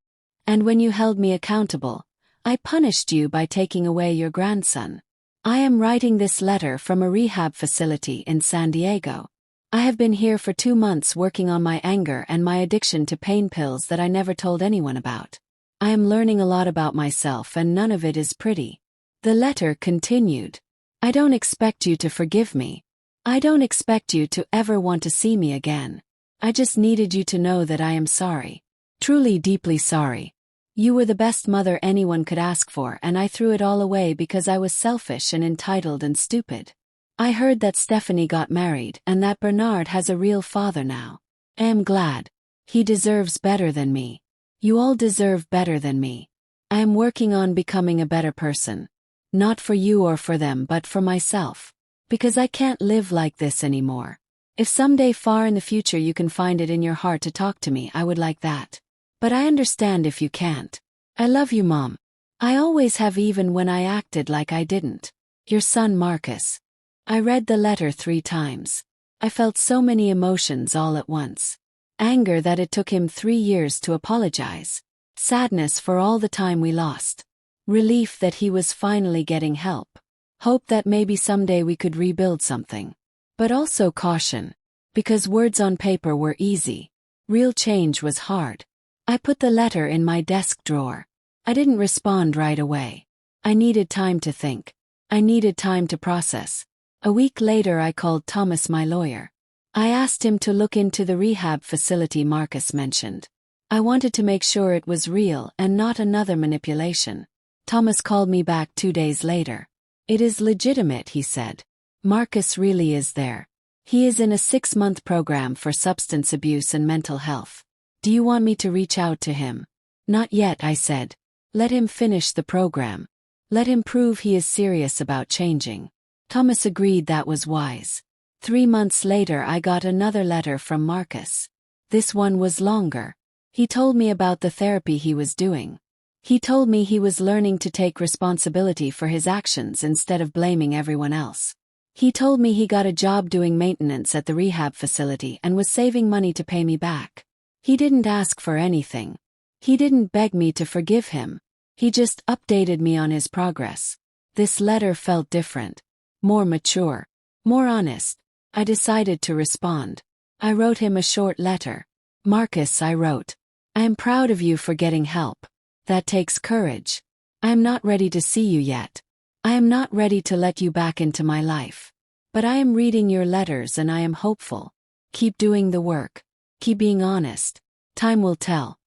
And when you held me accountable, I punished you by taking away your grandson. I am writing this letter from a rehab facility in San Diego. I have been here for 2 months working on my anger and my addiction to pain pills that I never told anyone about. I am learning a lot about myself and none of it is pretty." The letter continued. "I don't expect you to forgive me. I don't expect you to ever want to see me again. I just needed you to know that I am sorry. Truly deeply sorry. You were the best mother anyone could ask for and I threw it all away because I was selfish and entitled and stupid. I heard that Stephanie got married and that Bernard has a real father now. I am glad. He deserves better than me. You all deserve better than me. I am working on becoming a better person. Not for you or for them but for myself. Because I can't live like this anymore. If someday far in the future you can find it in your heart to talk to me, I would like that. But I understand if you can't. I love you, Mom. I always have, even when I acted like I didn't. Your son Marcus." I read the letter 3 times. I felt so many emotions all at once. Anger that it took him 3 years to apologize. Sadness for all the time we lost. Relief that he was finally getting help. Hope that maybe someday we could rebuild something. But also caution. Because words on paper were easy. Real change was hard. I put the letter in my desk drawer. I didn't respond right away. I needed time to think. I needed time to process. A week later I called Thomas, my lawyer. I asked him to look into the rehab facility Marcus mentioned. I wanted to make sure it was real and not another manipulation. Thomas called me back 2 days later. "It is legitimate," he said. "Marcus really is there. He is in a 6-month program for substance abuse and mental health. Do you want me to reach out to him?" "Not yet," I said. Let him finish the program. Let him prove he is serious about changing. Thomas agreed that was wise. 3 months later I got another letter from Marcus. This one was longer. He told me about the therapy he was doing. He told me he was learning to take responsibility for his actions instead of blaming everyone else. He told me he got a job doing maintenance at the rehab facility and was saving money to pay me back. He didn't ask for anything. He didn't beg me to forgive him. He just updated me on his progress. This letter felt different. More mature. More honest. I decided to respond. I wrote him a short letter. Marcus, I wrote. I am proud of you for getting help. That takes courage. I am not ready to see you yet. I am not ready to let you back into my life. But I am reading your letters and I am hopeful. Keep doing the work. Keep being honest. Time will tell.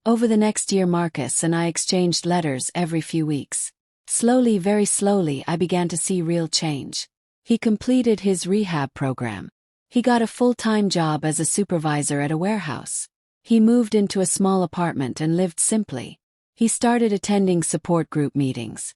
Over the next year Marcus and I exchanged letters every few weeks. Slowly, very slowly, I began to see real change. He completed his rehab program. He got a full-time job as a supervisor at a warehouse. He moved into a small apartment and lived simply. He started attending support group meetings.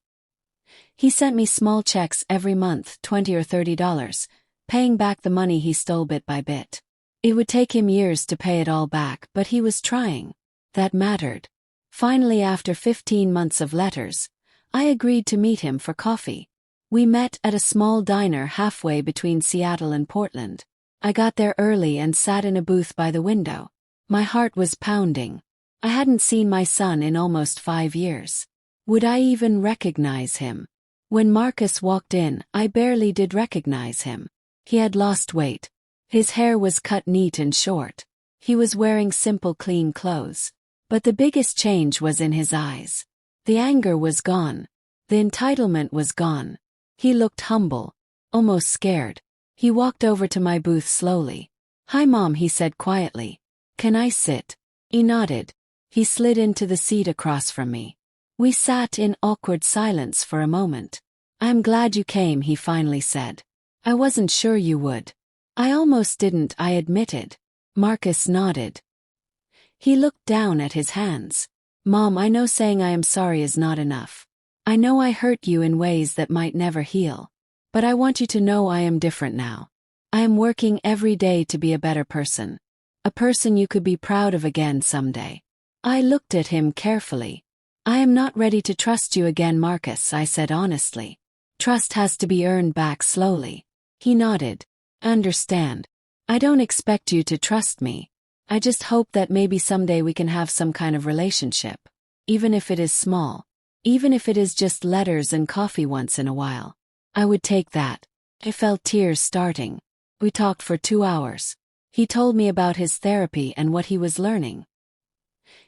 He sent me small checks every month, $20 or $30, paying back the money he stole bit by bit. It would take him years to pay it all back, but he was trying. That mattered. Finally, after 15 months of letters, I agreed to meet him for coffee. We met at a small diner halfway between Seattle and Portland. I got there early and sat in a booth by the window. My heart was pounding. I hadn't seen my son in almost 5 years. Would I even recognize him? When Marcus walked in, I barely did recognize him. He had lost weight. His hair was cut neat and short. He was wearing simple, clean clothes. But the biggest change was in his eyes. The anger was gone. The entitlement was gone. He looked humble, almost scared. He walked over to my booth slowly. "Hi, Mom," he said quietly. "Can I sit?" He nodded. He slid into the seat across from me. We sat in awkward silence for a moment. "I'm glad you came," he finally said. "I wasn't sure you would." "I almost didn't," I admitted. Marcus nodded. He looked down at his hands. "Mom, I know saying I am sorry is not enough. I know I hurt you in ways that might never heal. But I want you to know I am different now. I am working every day to be a better person. A person you could be proud of again someday." I looked at him carefully. "I am not ready to trust you again, Marcus," I said honestly. "Trust has to be earned back slowly." He nodded. "Understand. I don't expect you to trust me. I just hope that maybe someday we can have some kind of relationship. Even if it is small. Even if it is just letters and coffee once in a while. I would take that." I felt tears starting. We talked for 2 hours. He told me about his therapy and what he was learning.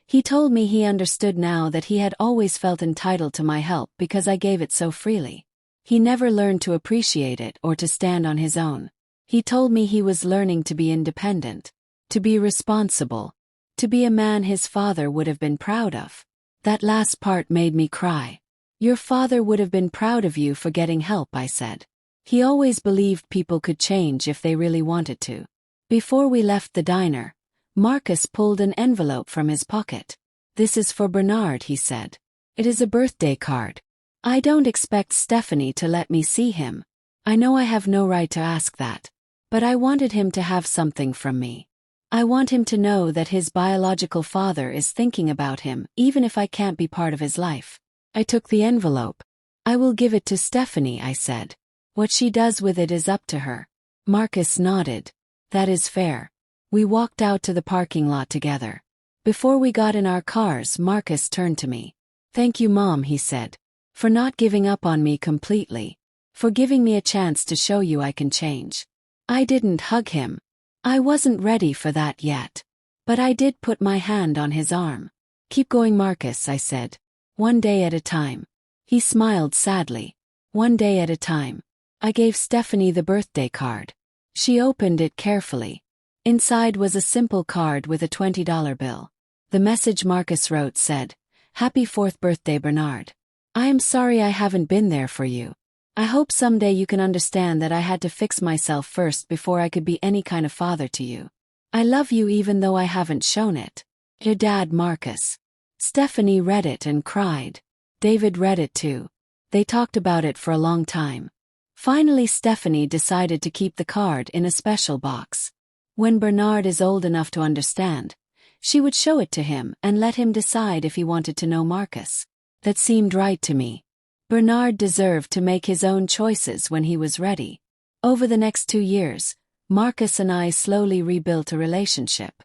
He told me he understood now that he had always felt entitled to my help because I gave it so freely. He never learned to appreciate it or to stand on his own. He told me he was learning to be independent. To be responsible. To be a man his father would have been proud of. That last part made me cry. "Your father would have been proud of you for getting help," I said. He always believed people could change if they really wanted to. Before we left the diner, Marcus pulled an envelope from his pocket. "This is for Bernard," he said. "It is a birthday card. I don't expect Stephanie to let me see him. I know I have no right to ask that. But I wanted him to have something from me. I want him to know that his biological father is thinking about him, even if I can't be part of his life." I took the envelope. "I will give it to Stephanie," I said. "What she does with it is up to her." Marcus nodded. "That is fair." We walked out to the parking lot together. Before we got in our cars, Marcus turned to me. "Thank you, Mom," he said. "For not giving up on me completely. For giving me a chance to show you I can change." I didn't hug him. I wasn't ready for that yet. But I did put my hand on his arm. "Keep going, Marcus," I said. "One day at a time." He smiled sadly. "One day at a time." I gave Stephanie the birthday card. She opened it carefully. Inside was a simple card with a $20 bill. The message Marcus wrote said, "Happy 4th birthday, Bernard. I am sorry I haven't been there for you. I hope someday you can understand that I had to fix myself first before I could be any kind of father to you. I love you even though I haven't shown it. Your dad, Marcus." Stephanie read it and cried. David read it too. They talked about it for a long time. Finally, Stephanie decided to keep the card in a special box. When Bernard is old enough to understand, she would show it to him and let him decide if he wanted to know Marcus. That seemed right to me. Bernard deserved to make his own choices when he was ready. Over the next 2 years, Marcus and I slowly rebuilt a relationship.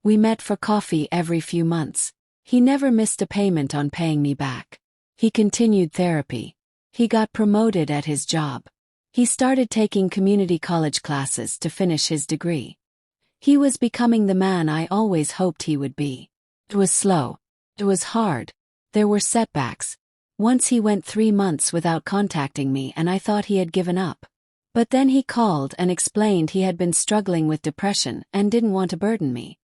We met for coffee every few months. He never missed a payment on paying me back. He continued therapy. He got promoted at his job. He started taking community college classes to finish his degree. He was becoming the man I always hoped he would be. It was slow. It was hard. There were setbacks. Once he went 3 months without contacting me and I thought he had given up. But then he called and explained he had been struggling with depression and didn't want to burden me.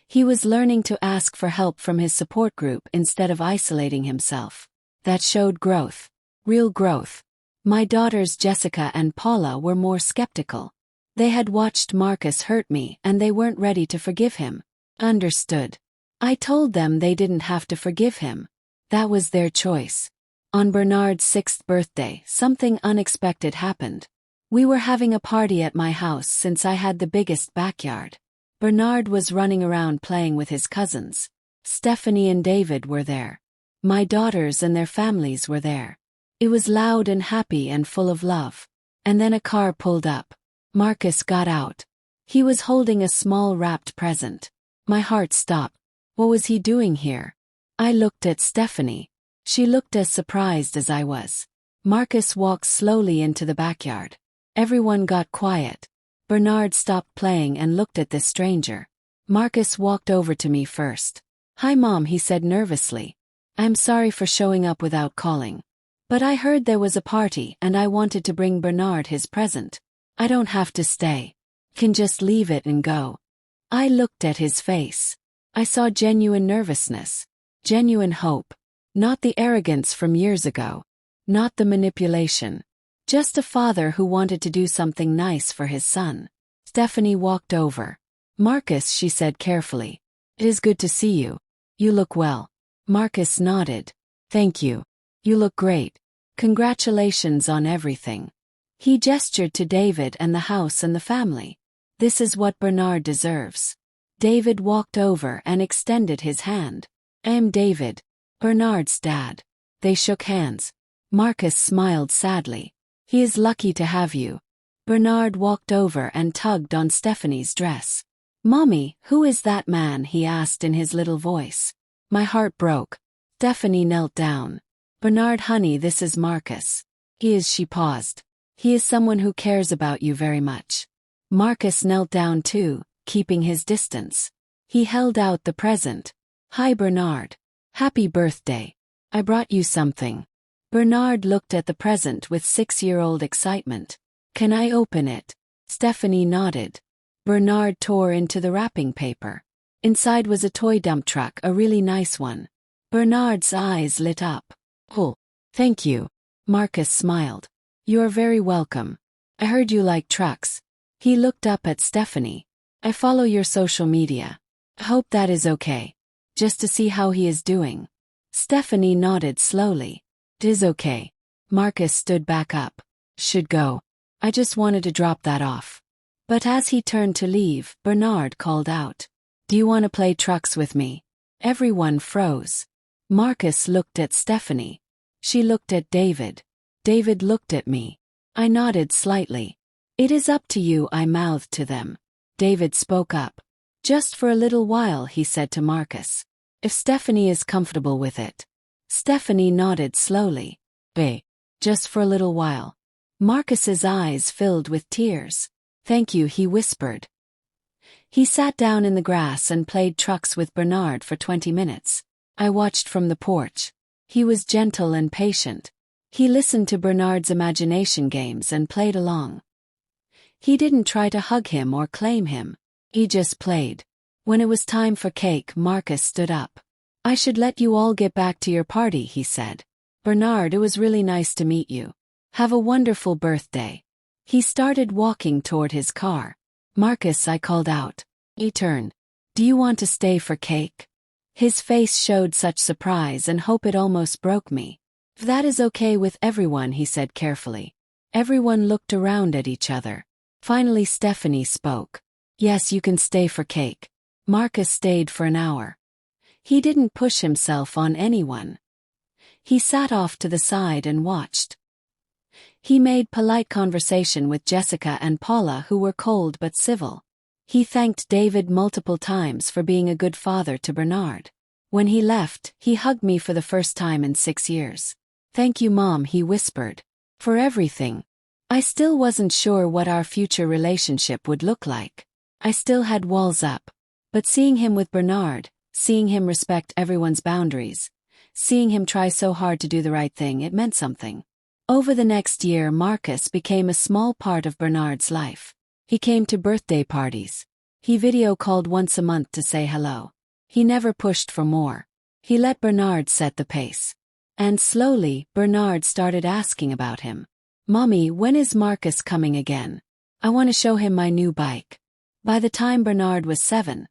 He was learning to ask for help from his support group instead of isolating himself. That showed growth. Real growth. My daughters Jessica and Paula were more skeptical. They had watched Marcus hurt me and they weren't ready to forgive him. Understood. I told them they didn't have to forgive him. That was their choice. On Bernard's 6th birthday, something unexpected happened. We were having a party at my house since I had the biggest backyard. Bernard was running around playing with his cousins. Stephanie and David were there. My daughters and their families were there. It was loud and happy and full of love. And then a car pulled up. Marcus got out. He was holding a small wrapped present. My heart stopped. What was he doing here? I looked at Stephanie. She looked as surprised as I was. Marcus walked slowly into the backyard. Everyone got quiet. Bernard stopped playing and looked at this stranger. Marcus walked over to me first. "Hi Mom," he said nervously. "I'm sorry for showing up without calling. But I heard there was a party and I wanted to bring Bernard his present. I don't have to stay. Can just leave it and go." I looked at his face. I saw genuine nervousness. Genuine hope. Not the arrogance from years ago. Not the manipulation. Just a father who wanted to do something nice for his son. Stephanie walked over. "Marcus," she said carefully. "It is good to see you. You look well." Marcus nodded. "Thank you. You look great. Congratulations on everything." He gestured to David and the house and the family. "This is what Bernard deserves." David walked over and extended his hand. "I am David, Bernard's dad." They shook hands. Marcus smiled sadly. "He is lucky to have you." Bernard walked over and tugged on Stephanie's dress. "Mommy, who is that man?" he asked in his little voice. My heart broke. Stephanie knelt down. "Bernard, honey, this is Marcus. He is," she paused. "He is someone who cares about you very much." Marcus knelt down too, keeping his distance. He held out the present. "Hi Bernard. Happy birthday. I brought you something." Bernard looked at the present with 6-year-old excitement. "Can I open it?" Stephanie nodded. Bernard tore into the wrapping paper. Inside was a toy dump truck, a really nice one. Bernard's eyes lit up. "Oh, thank you." Marcus smiled. "You're very welcome. I heard you like trucks." He looked up at Stephanie. "I follow your social media. I hope that is okay. Just to see how he is doing." Stephanie nodded slowly. "It is okay." Marcus stood back up. "Should go. I just wanted to drop that off." But as he turned to leave, Bernard called out, "Do you want to play trucks with me?" Everyone froze. Marcus looked at Stephanie. She looked at David. David looked at me. I nodded slightly. "It is up to you," I mouthed to them. David spoke up. "Just for a little while," he said to Marcus. "If Stephanie is comfortable with it." Stephanie nodded slowly. "Bae. Just for a little while." Marcus's eyes filled with tears. "Thank you," he whispered. He sat down in the grass and played trucks with Bernard for 20 minutes. I watched from the porch. He was gentle and patient. He listened to Bernard's imagination games and played along. He didn't try to hug him or claim him. He just played. When it was time for cake, Marcus stood up. "I should let you all get back to your party," he said. "Bernard, it was really nice to meet you. Have a wonderful birthday." He started walking toward his car. "Marcus," I called out. He turned. "Do you want to stay for cake?" His face showed such surprise and hope it almost broke me. "If that is okay with everyone," he said carefully. Everyone looked around at each other. Finally Stephanie spoke. "Yes, you can stay for cake." Marcus stayed for an hour. He didn't push himself on anyone. He sat off to the side and watched. He made polite conversation with Jessica and Paula, who were cold but civil. He thanked David multiple times for being a good father to Bernard. When he left, he hugged me for the first time in 6 years. "Thank you, Mom," he whispered, "for everything." I still wasn't sure what our future relationship would look like. I still had walls up. But seeing him with Bernard, seeing him respect everyone's boundaries, seeing him try so hard to do the right thing, it meant something. Over the next year, Marcus became a small part of Bernard's life. He came to birthday parties. He video called once a month to say hello. He never pushed for more. He let Bernard set the pace. And slowly, Bernard started asking about him. "Mommy, when is Marcus coming again? I want to show him my new bike." By the time Bernard was 7,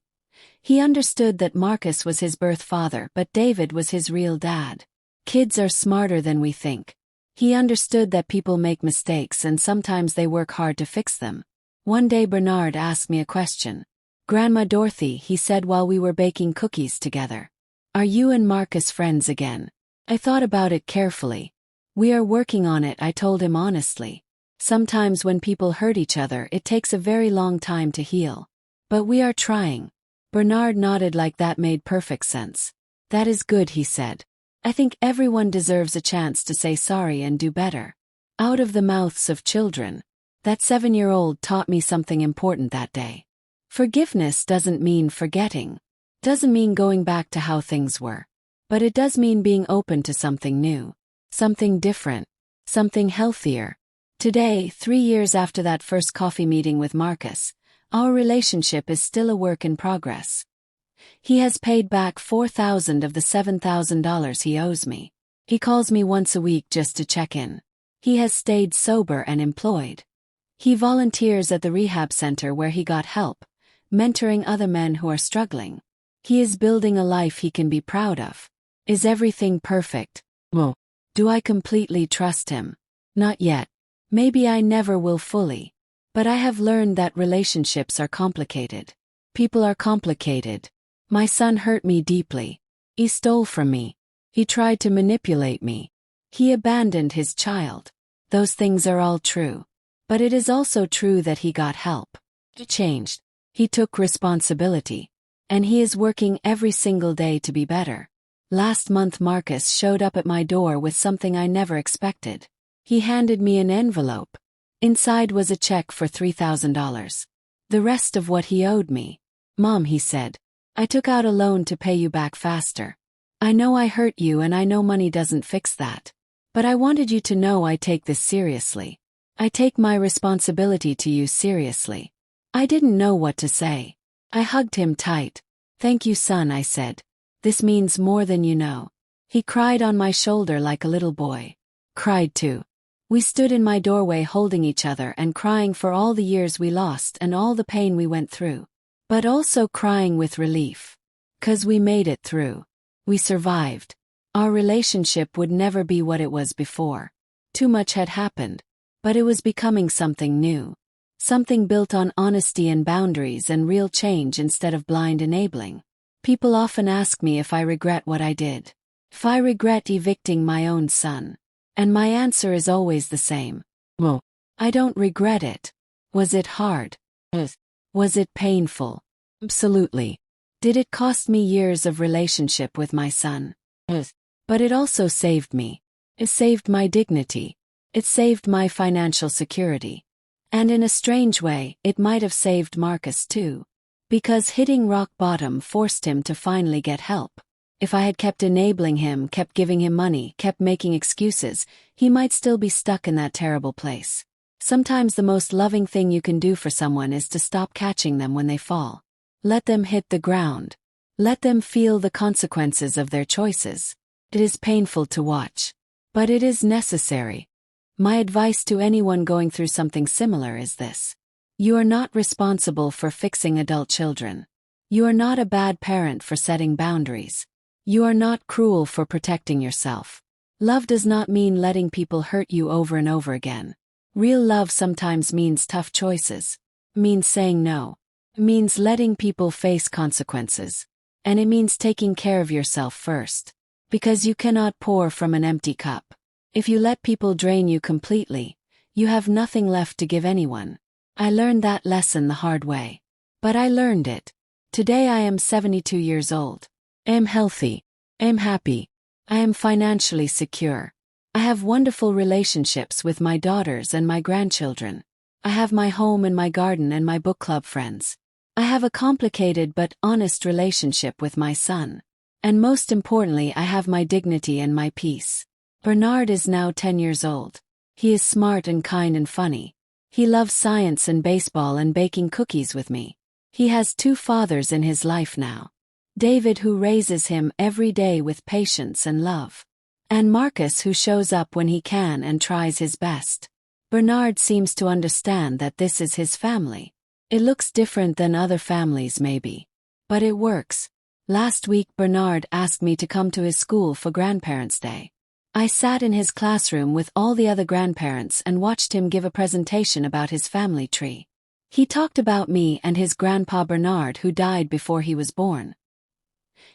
he understood that Marcus was his birth father, but David was his real dad. Kids are smarter than we think. He understood that people make mistakes and sometimes they work hard to fix them. One day Bernard asked me a question. "Grandma Dorothy," he said while we were baking cookies together, "are you and Marcus friends again?" I thought about it carefully. "We are working on it," I told him honestly. "Sometimes when people hurt each other, it takes a very long time to heal. But we are trying." Bernard nodded like that made perfect sense. "That is good," he said. "I think everyone deserves a chance to say sorry and do better." Out of the mouths of children. That 7-year-old taught me something important that day. Forgiveness doesn't mean forgetting. Doesn't mean going back to how things were. But it does mean being open to something new. Something different. Something healthier. Today, 3 years after that first coffee meeting with Marcus, our relationship is still a work in progress. He has paid back $4,000 of the $7,000 he owes me. He calls me once a week just to check in. He has stayed sober and employed. He volunteers at the rehab center where he got help, mentoring other men who are struggling. He is building a life he can be proud of. Is everything perfect? No. Do I completely trust him? Not yet. Maybe I never will fully. But I have learned that relationships are complicated. People are complicated. My son hurt me deeply. He stole from me. He tried to manipulate me. He abandoned his child. Those things are all true. But it is also true that he got help. He changed. He took responsibility. And he is working every single day to be better. Last month Marcus showed up at my door with something I never expected. He handed me an envelope. Inside was a check for $3,000. The rest of what he owed me. "Mom," he said, "I took out a loan to pay you back faster. I know I hurt you and I know money doesn't fix that. But I wanted you to know I take this seriously. I take my responsibility to you seriously." I didn't know what to say. I hugged him tight. "Thank you, son," I said. "This means more than you know." He cried on my shoulder like a little boy. Cried too. We stood in my doorway holding each other and crying for all the years we lost and all the pain we went through. But also crying with relief. 'Cause we made it through. We survived. Our relationship would never be what it was before. Too much had happened. But it was becoming something new. Something built on honesty and boundaries and real change instead of blind enabling. People often ask me if I regret what I did. If I regret evicting my own son. And my answer is always the same. No. I don't regret it. Was it hard? Yes. Was it painful? Absolutely. Did it cost me years of relationship with my son? Yes. But it also saved me. It saved my dignity. It saved my financial security. And in a strange way, it might have saved Marcus too. Because hitting rock bottom forced him to finally get help. If I had kept enabling him, kept giving him money, kept making excuses, he might still be stuck in that terrible place. Sometimes the most loving thing you can do for someone is to stop catching them when they fall. Let them hit the ground. Let them feel the consequences of their choices. It is painful to watch. But it is necessary. My advice to anyone going through something similar is this. You are not responsible for fixing adult children. You are not a bad parent for setting boundaries. You are not cruel for protecting yourself. Love does not mean letting people hurt you over and over again. Real love sometimes means tough choices. Means saying no. Means letting people face consequences. And it means taking care of yourself first. Because you cannot pour from an empty cup. If you let people drain you completely, you have nothing left to give anyone. I learned that lesson the hard way. But I learned it. Today I am 72 years old. I am healthy. I am happy. I am financially secure. I have wonderful relationships with my daughters and my grandchildren. I have my home and my garden and my book club friends. I have a complicated but honest relationship with my son. And most importantly, I have my dignity and my peace. Bernard is now 10 years old. He is smart and kind and funny. He loves science and baseball and baking cookies with me. He has 2 fathers in his life now. David, who raises him every day with patience and love. And Marcus, who shows up when he can and tries his best. Bernard seems to understand that this is his family. It looks different than other families maybe. But it works. Last week Bernard asked me to come to his school for Grandparents' Day. I sat in his classroom with all the other grandparents and watched him give a presentation about his family tree. He talked about me and his grandpa Bernard, who died before he was born.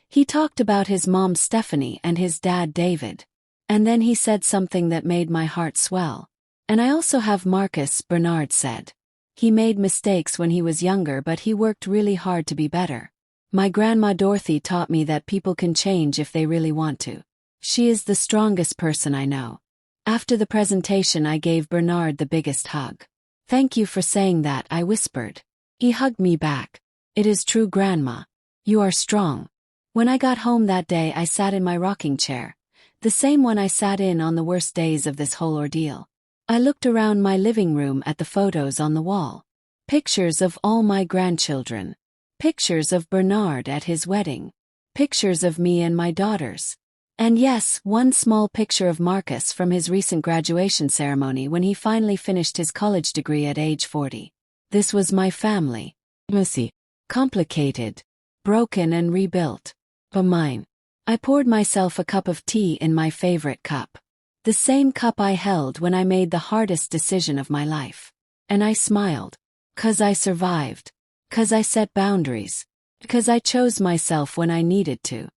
He talked about his mom Stephanie and his dad David. And then he said something that made my heart swell. And I also have Marcus, Bernard said. He made mistakes when he was younger, but he worked really hard to be better. My grandma Dorothy taught me that people can change if they really want to. She is the strongest person I know. After the presentation I gave Bernard the biggest hug. Thank you for saying that, I whispered. He hugged me back. It is true, Grandma. You are strong. When I got home that day I sat in my rocking chair. The same one I sat in on the worst days of this whole ordeal. I looked around my living room at the photos on the wall. Pictures of all my grandchildren. Pictures of Bernard at his wedding. Pictures of me and my daughters. And yes, one small picture of Marcus from his recent graduation ceremony when he finally finished his college degree at age 40. This was my family. Messy. Complicated. Broken and rebuilt. But mine. I poured myself a cup of tea in my favorite cup. The same cup I held when I made the hardest decision of my life. And I smiled. 'Cause I survived. 'Cause I set boundaries. Because I chose myself when I needed to.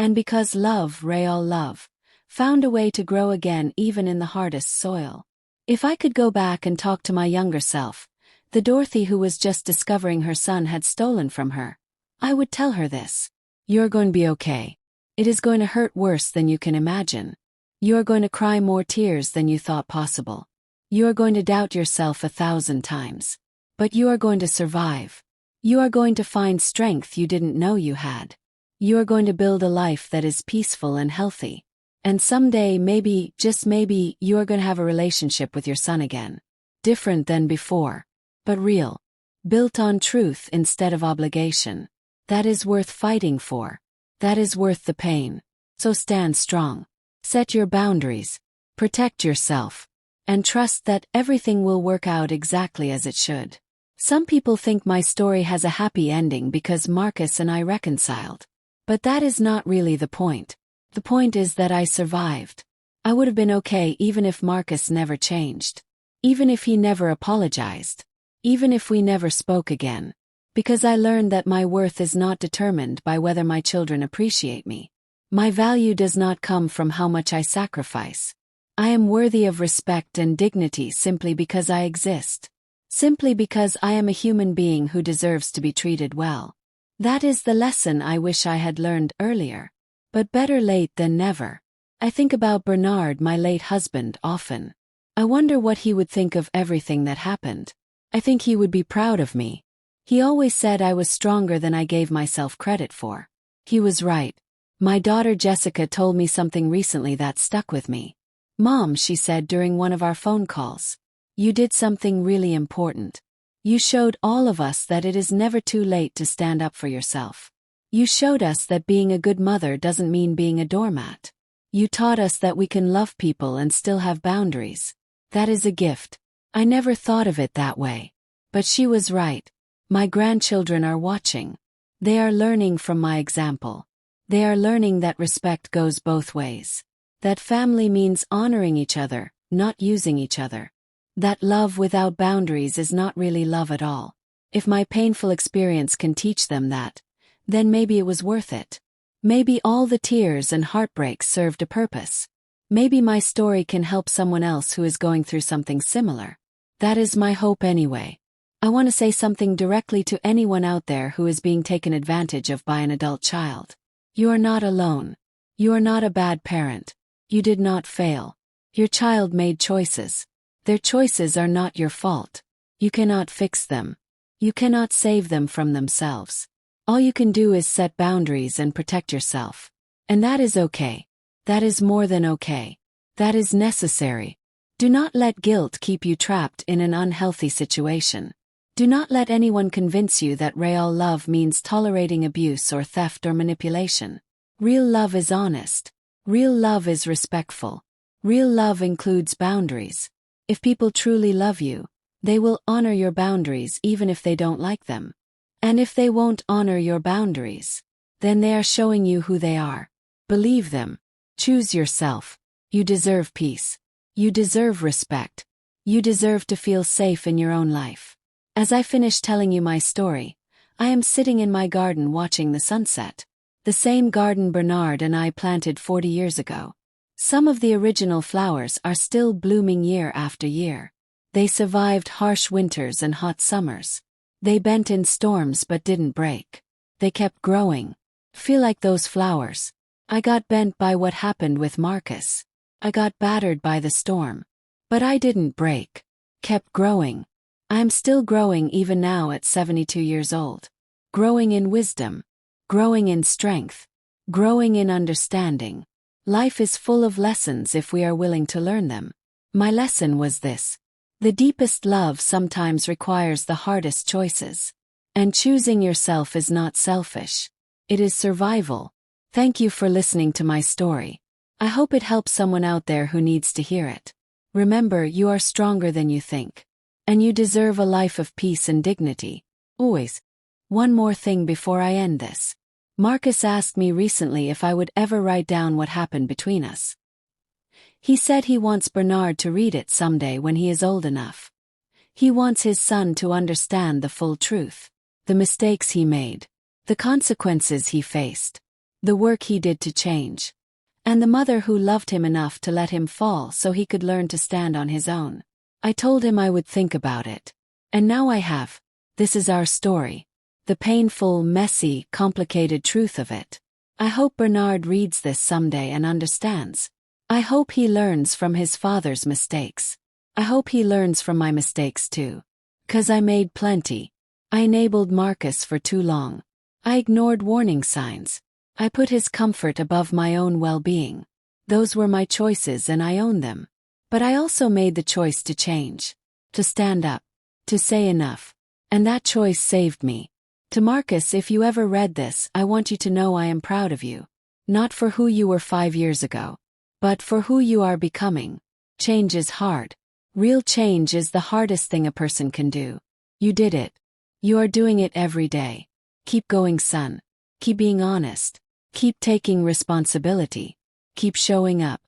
And because love, real love, found a way to grow again even in the hardest soil. If I could go back and talk to my younger self, the Dorothy who was just discovering her son had stolen from her, I would tell her this. You're going to be okay. It is going to hurt worse than you can imagine. You are going to cry more tears than you thought possible. You are going to doubt yourself 1,000 times. But you are going to survive. You are going to find strength you didn't know you had. You are going to build a life that is peaceful and healthy. And someday, maybe, just maybe, you are going to have a relationship with your son again. Different than before. But real. Built on truth instead of obligation. That is worth fighting for. That is worth the pain. So stand strong. Set your boundaries. Protect yourself. And trust that everything will work out exactly as it should. Some people think my story has a happy ending because Marcus and I reconciled. But that is not really the point. The point is that I survived. I would have been okay even if Marcus never changed. Even if he never apologized. Even if we never spoke again. Because I learned that my worth is not determined by whether my children appreciate me. My value does not come from how much I sacrifice. I am worthy of respect and dignity simply because I exist. Simply because I am a human being who deserves to be treated well. That is the lesson I wish I had learned earlier. But better late than never. I think about Bernard, my late husband, often. I wonder what he would think of everything that happened. I think he would be proud of me. He always said I was stronger than I gave myself credit for. He was right. My daughter Jessica told me something recently that stuck with me. Mom, she said during one of our phone calls. You did something really important. You showed all of us that it is never too late to stand up for yourself. You showed us that being a good mother doesn't mean being a doormat. You taught us that we can love people and still have boundaries. That is a gift. I never thought of it that way. But she was right. My grandchildren are watching. They are learning from my example. They are learning that respect goes both ways. That family means honoring each other, not using each other. That love without boundaries is not really love at all. If my painful experience can teach them that, then maybe it was worth it. Maybe all the tears and heartbreaks served a purpose. Maybe my story can help someone else who is going through something similar. That is my hope anyway. I want to say something directly to anyone out there who is being taken advantage of by an adult child. You are not alone. You are not a bad parent. You did not fail. Your child made choices. Their choices are not your fault. You cannot fix them. You cannot save them from themselves. All you can do is set boundaries and protect yourself. And that is okay. That is more than okay. That is necessary. Do not let guilt keep you trapped in an unhealthy situation. Do not let anyone convince you that real love means tolerating abuse or theft or manipulation. Real love is honest. Real love is respectful. Real love includes boundaries. If people truly love you, they will honor your boundaries even if they don't like them. And if they won't honor your boundaries, then they are showing you who they are. Believe them. Choose yourself. You deserve peace. You deserve respect. You deserve to feel safe in your own life. As I finish telling you my story, I am sitting in my garden watching the sunset. The same garden Bernard and I planted 40 years ago. Some of the original flowers are still blooming year after year. They survived harsh winters and hot summers. They bent in storms but didn't break. They kept growing. Feel like those flowers. I got bent by what happened with Marcus. I got battered by the storm. But I didn't break. Kept growing. I am still growing even now at 72 years old. Growing in wisdom. Growing in strength. Growing in understanding. Life is full of lessons if we are willing to learn them. My lesson was this. The deepest love sometimes requires the hardest choices. And choosing yourself is not selfish. It is survival. Thank you for listening to my story. I hope it helps someone out there who needs to hear it. Remember, you are stronger than you think. And you deserve a life of peace and dignity. Always. One more thing before I end this. Marcus asked me recently if I would ever write down what happened between us. He said he wants Bernard to read it someday when he is old enough. He wants his son to understand the full truth. The mistakes he made. The consequences he faced. The work he did to change. And the mother who loved him enough to let him fall so he could learn to stand on his own. I told him I would think about it. And now I have. This is our story. The painful, messy, complicated truth of it. I hope Bernard reads this someday and understands. I hope he learns from his father's mistakes. I hope he learns from my mistakes too. 'Cause I made plenty. I enabled Marcus for too long. I ignored warning signs. I put his comfort above my own well-being. Those were my choices and I own them. But I also made the choice to change. To stand up. To say enough. And that choice saved me. To Marcus, if you ever read this, I want you to know I am proud of you. Not for who you were 5 years ago. But for who you are becoming. Change is hard. Real change is the hardest thing a person can do. You did it. You are doing it every day. Keep going, son. Keep being honest. Keep taking responsibility. Keep showing up.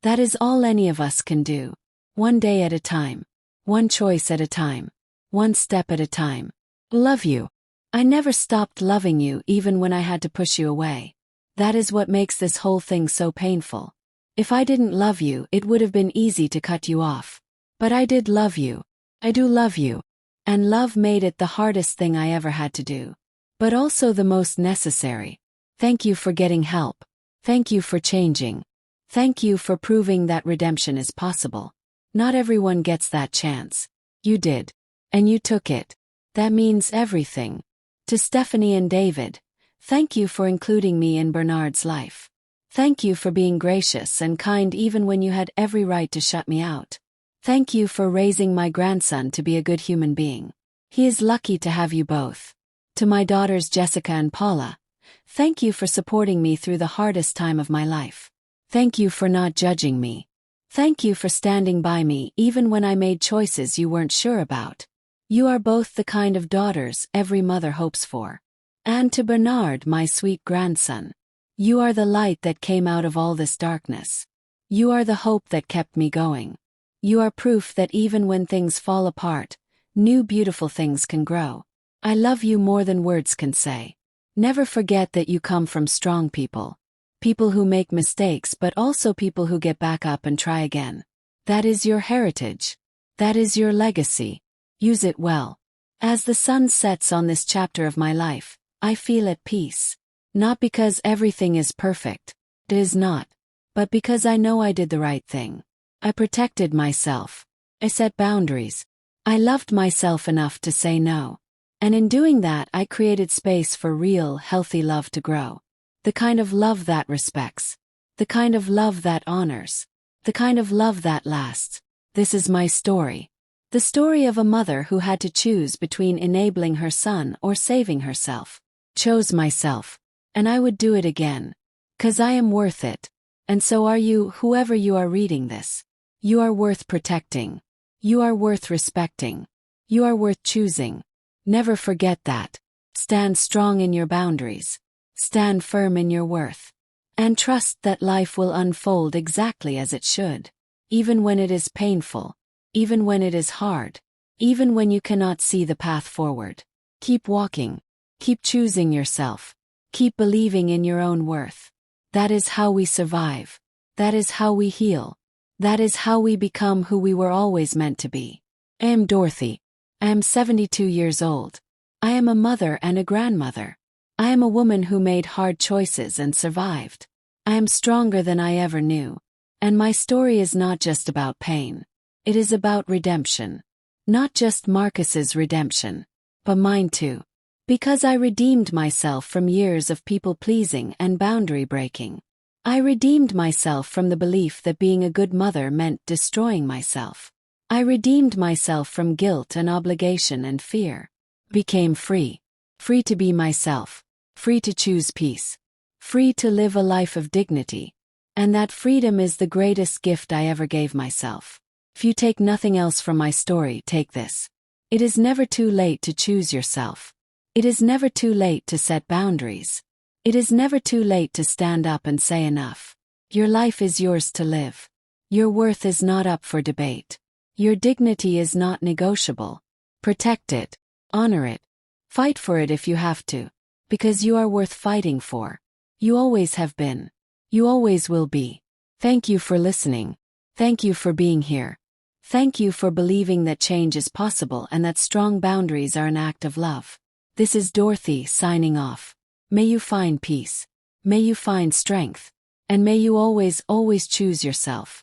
That is all any of us can do. One day at a time. One choice at a time. One step at a time. Love you. I never stopped loving you even when I had to push you away. That is what makes this whole thing so painful. If I didn't love you, it would have been easy to cut you off. But I did love you. I do love you. And love made it the hardest thing I ever had to do. But also the most necessary. Thank you for getting help. Thank you for changing. Thank you for proving that redemption is possible. Not everyone gets that chance. You did. And you took it. That means everything. To Stephanie and David, thank you for including me in Bernard's life. Thank you for being gracious and kind even when you had every right to shut me out. Thank you for raising my grandson to be a good human being. He is lucky to have you both. To my daughters Jessica and Paula, thank you for supporting me through the hardest time of my life. Thank you for not judging me. Thank you for standing by me even when I made choices you weren't sure about. You are both the kind of daughters every mother hopes for. And to Bernard, my sweet grandson, you are the light that came out of all this darkness. You are the hope that kept me going. You are proof that even when things fall apart, new beautiful things can grow. I love you more than words can say. Never forget that you come from strong people. People who make mistakes but also people who get back up and try again. That is your heritage. That is your legacy. Use it well. As the sun sets on this chapter of my life, I feel at peace. Not because everything is perfect. It is not. But because I know I did the right thing. I protected myself. I set boundaries. I loved myself enough to say no. And in doing that, I created space for real, healthy love to grow. The kind of love that respects. The kind of love that honors. The kind of love that lasts. This is my story. The story of a mother who had to choose between enabling her son or saving herself. Chose myself. And I would do it again. 'Cause I am worth it. And so are you, whoever you are reading this. You are worth protecting. You are worth respecting. You are worth choosing. Never forget that. Stand strong in your boundaries. Stand firm in your worth. And trust that life will unfold exactly as it should. Even when it is painful. Even when it is hard. Even when you cannot see the path forward. Keep walking. Keep choosing yourself. Keep believing in your own worth. That is how we survive. That is how we heal. That is how we become who we were always meant to be. I am Dorothy. I am 72 years old. I am a mother and a grandmother. I am a woman who made hard choices and survived. I am stronger than I ever knew. And my story is not just about pain. It is about redemption. Not just Marcus's redemption, but mine too. Because I redeemed myself from years of people-pleasing and boundary-breaking. I redeemed myself from the belief that being a good mother meant destroying myself. I redeemed myself from guilt and obligation and fear. Became free. Free to be myself. Free to choose peace. Free to live a life of dignity. And that freedom is the greatest gift I ever gave myself. If you take nothing else from my story, take this. It is never too late to choose yourself. It is never too late to set boundaries. It is never too late to stand up and say enough. Your life is yours to live. Your worth is not up for debate. Your dignity is not negotiable. Protect it. Honor it. Fight for it if you have to. Because you are worth fighting for. You always have been. You always will be. Thank you for listening. Thank you for being here. Thank you for believing that change is possible and that strong boundaries are an act of love. This is Dorothy signing off. May you find peace. May you find strength. And may you always, always choose yourself.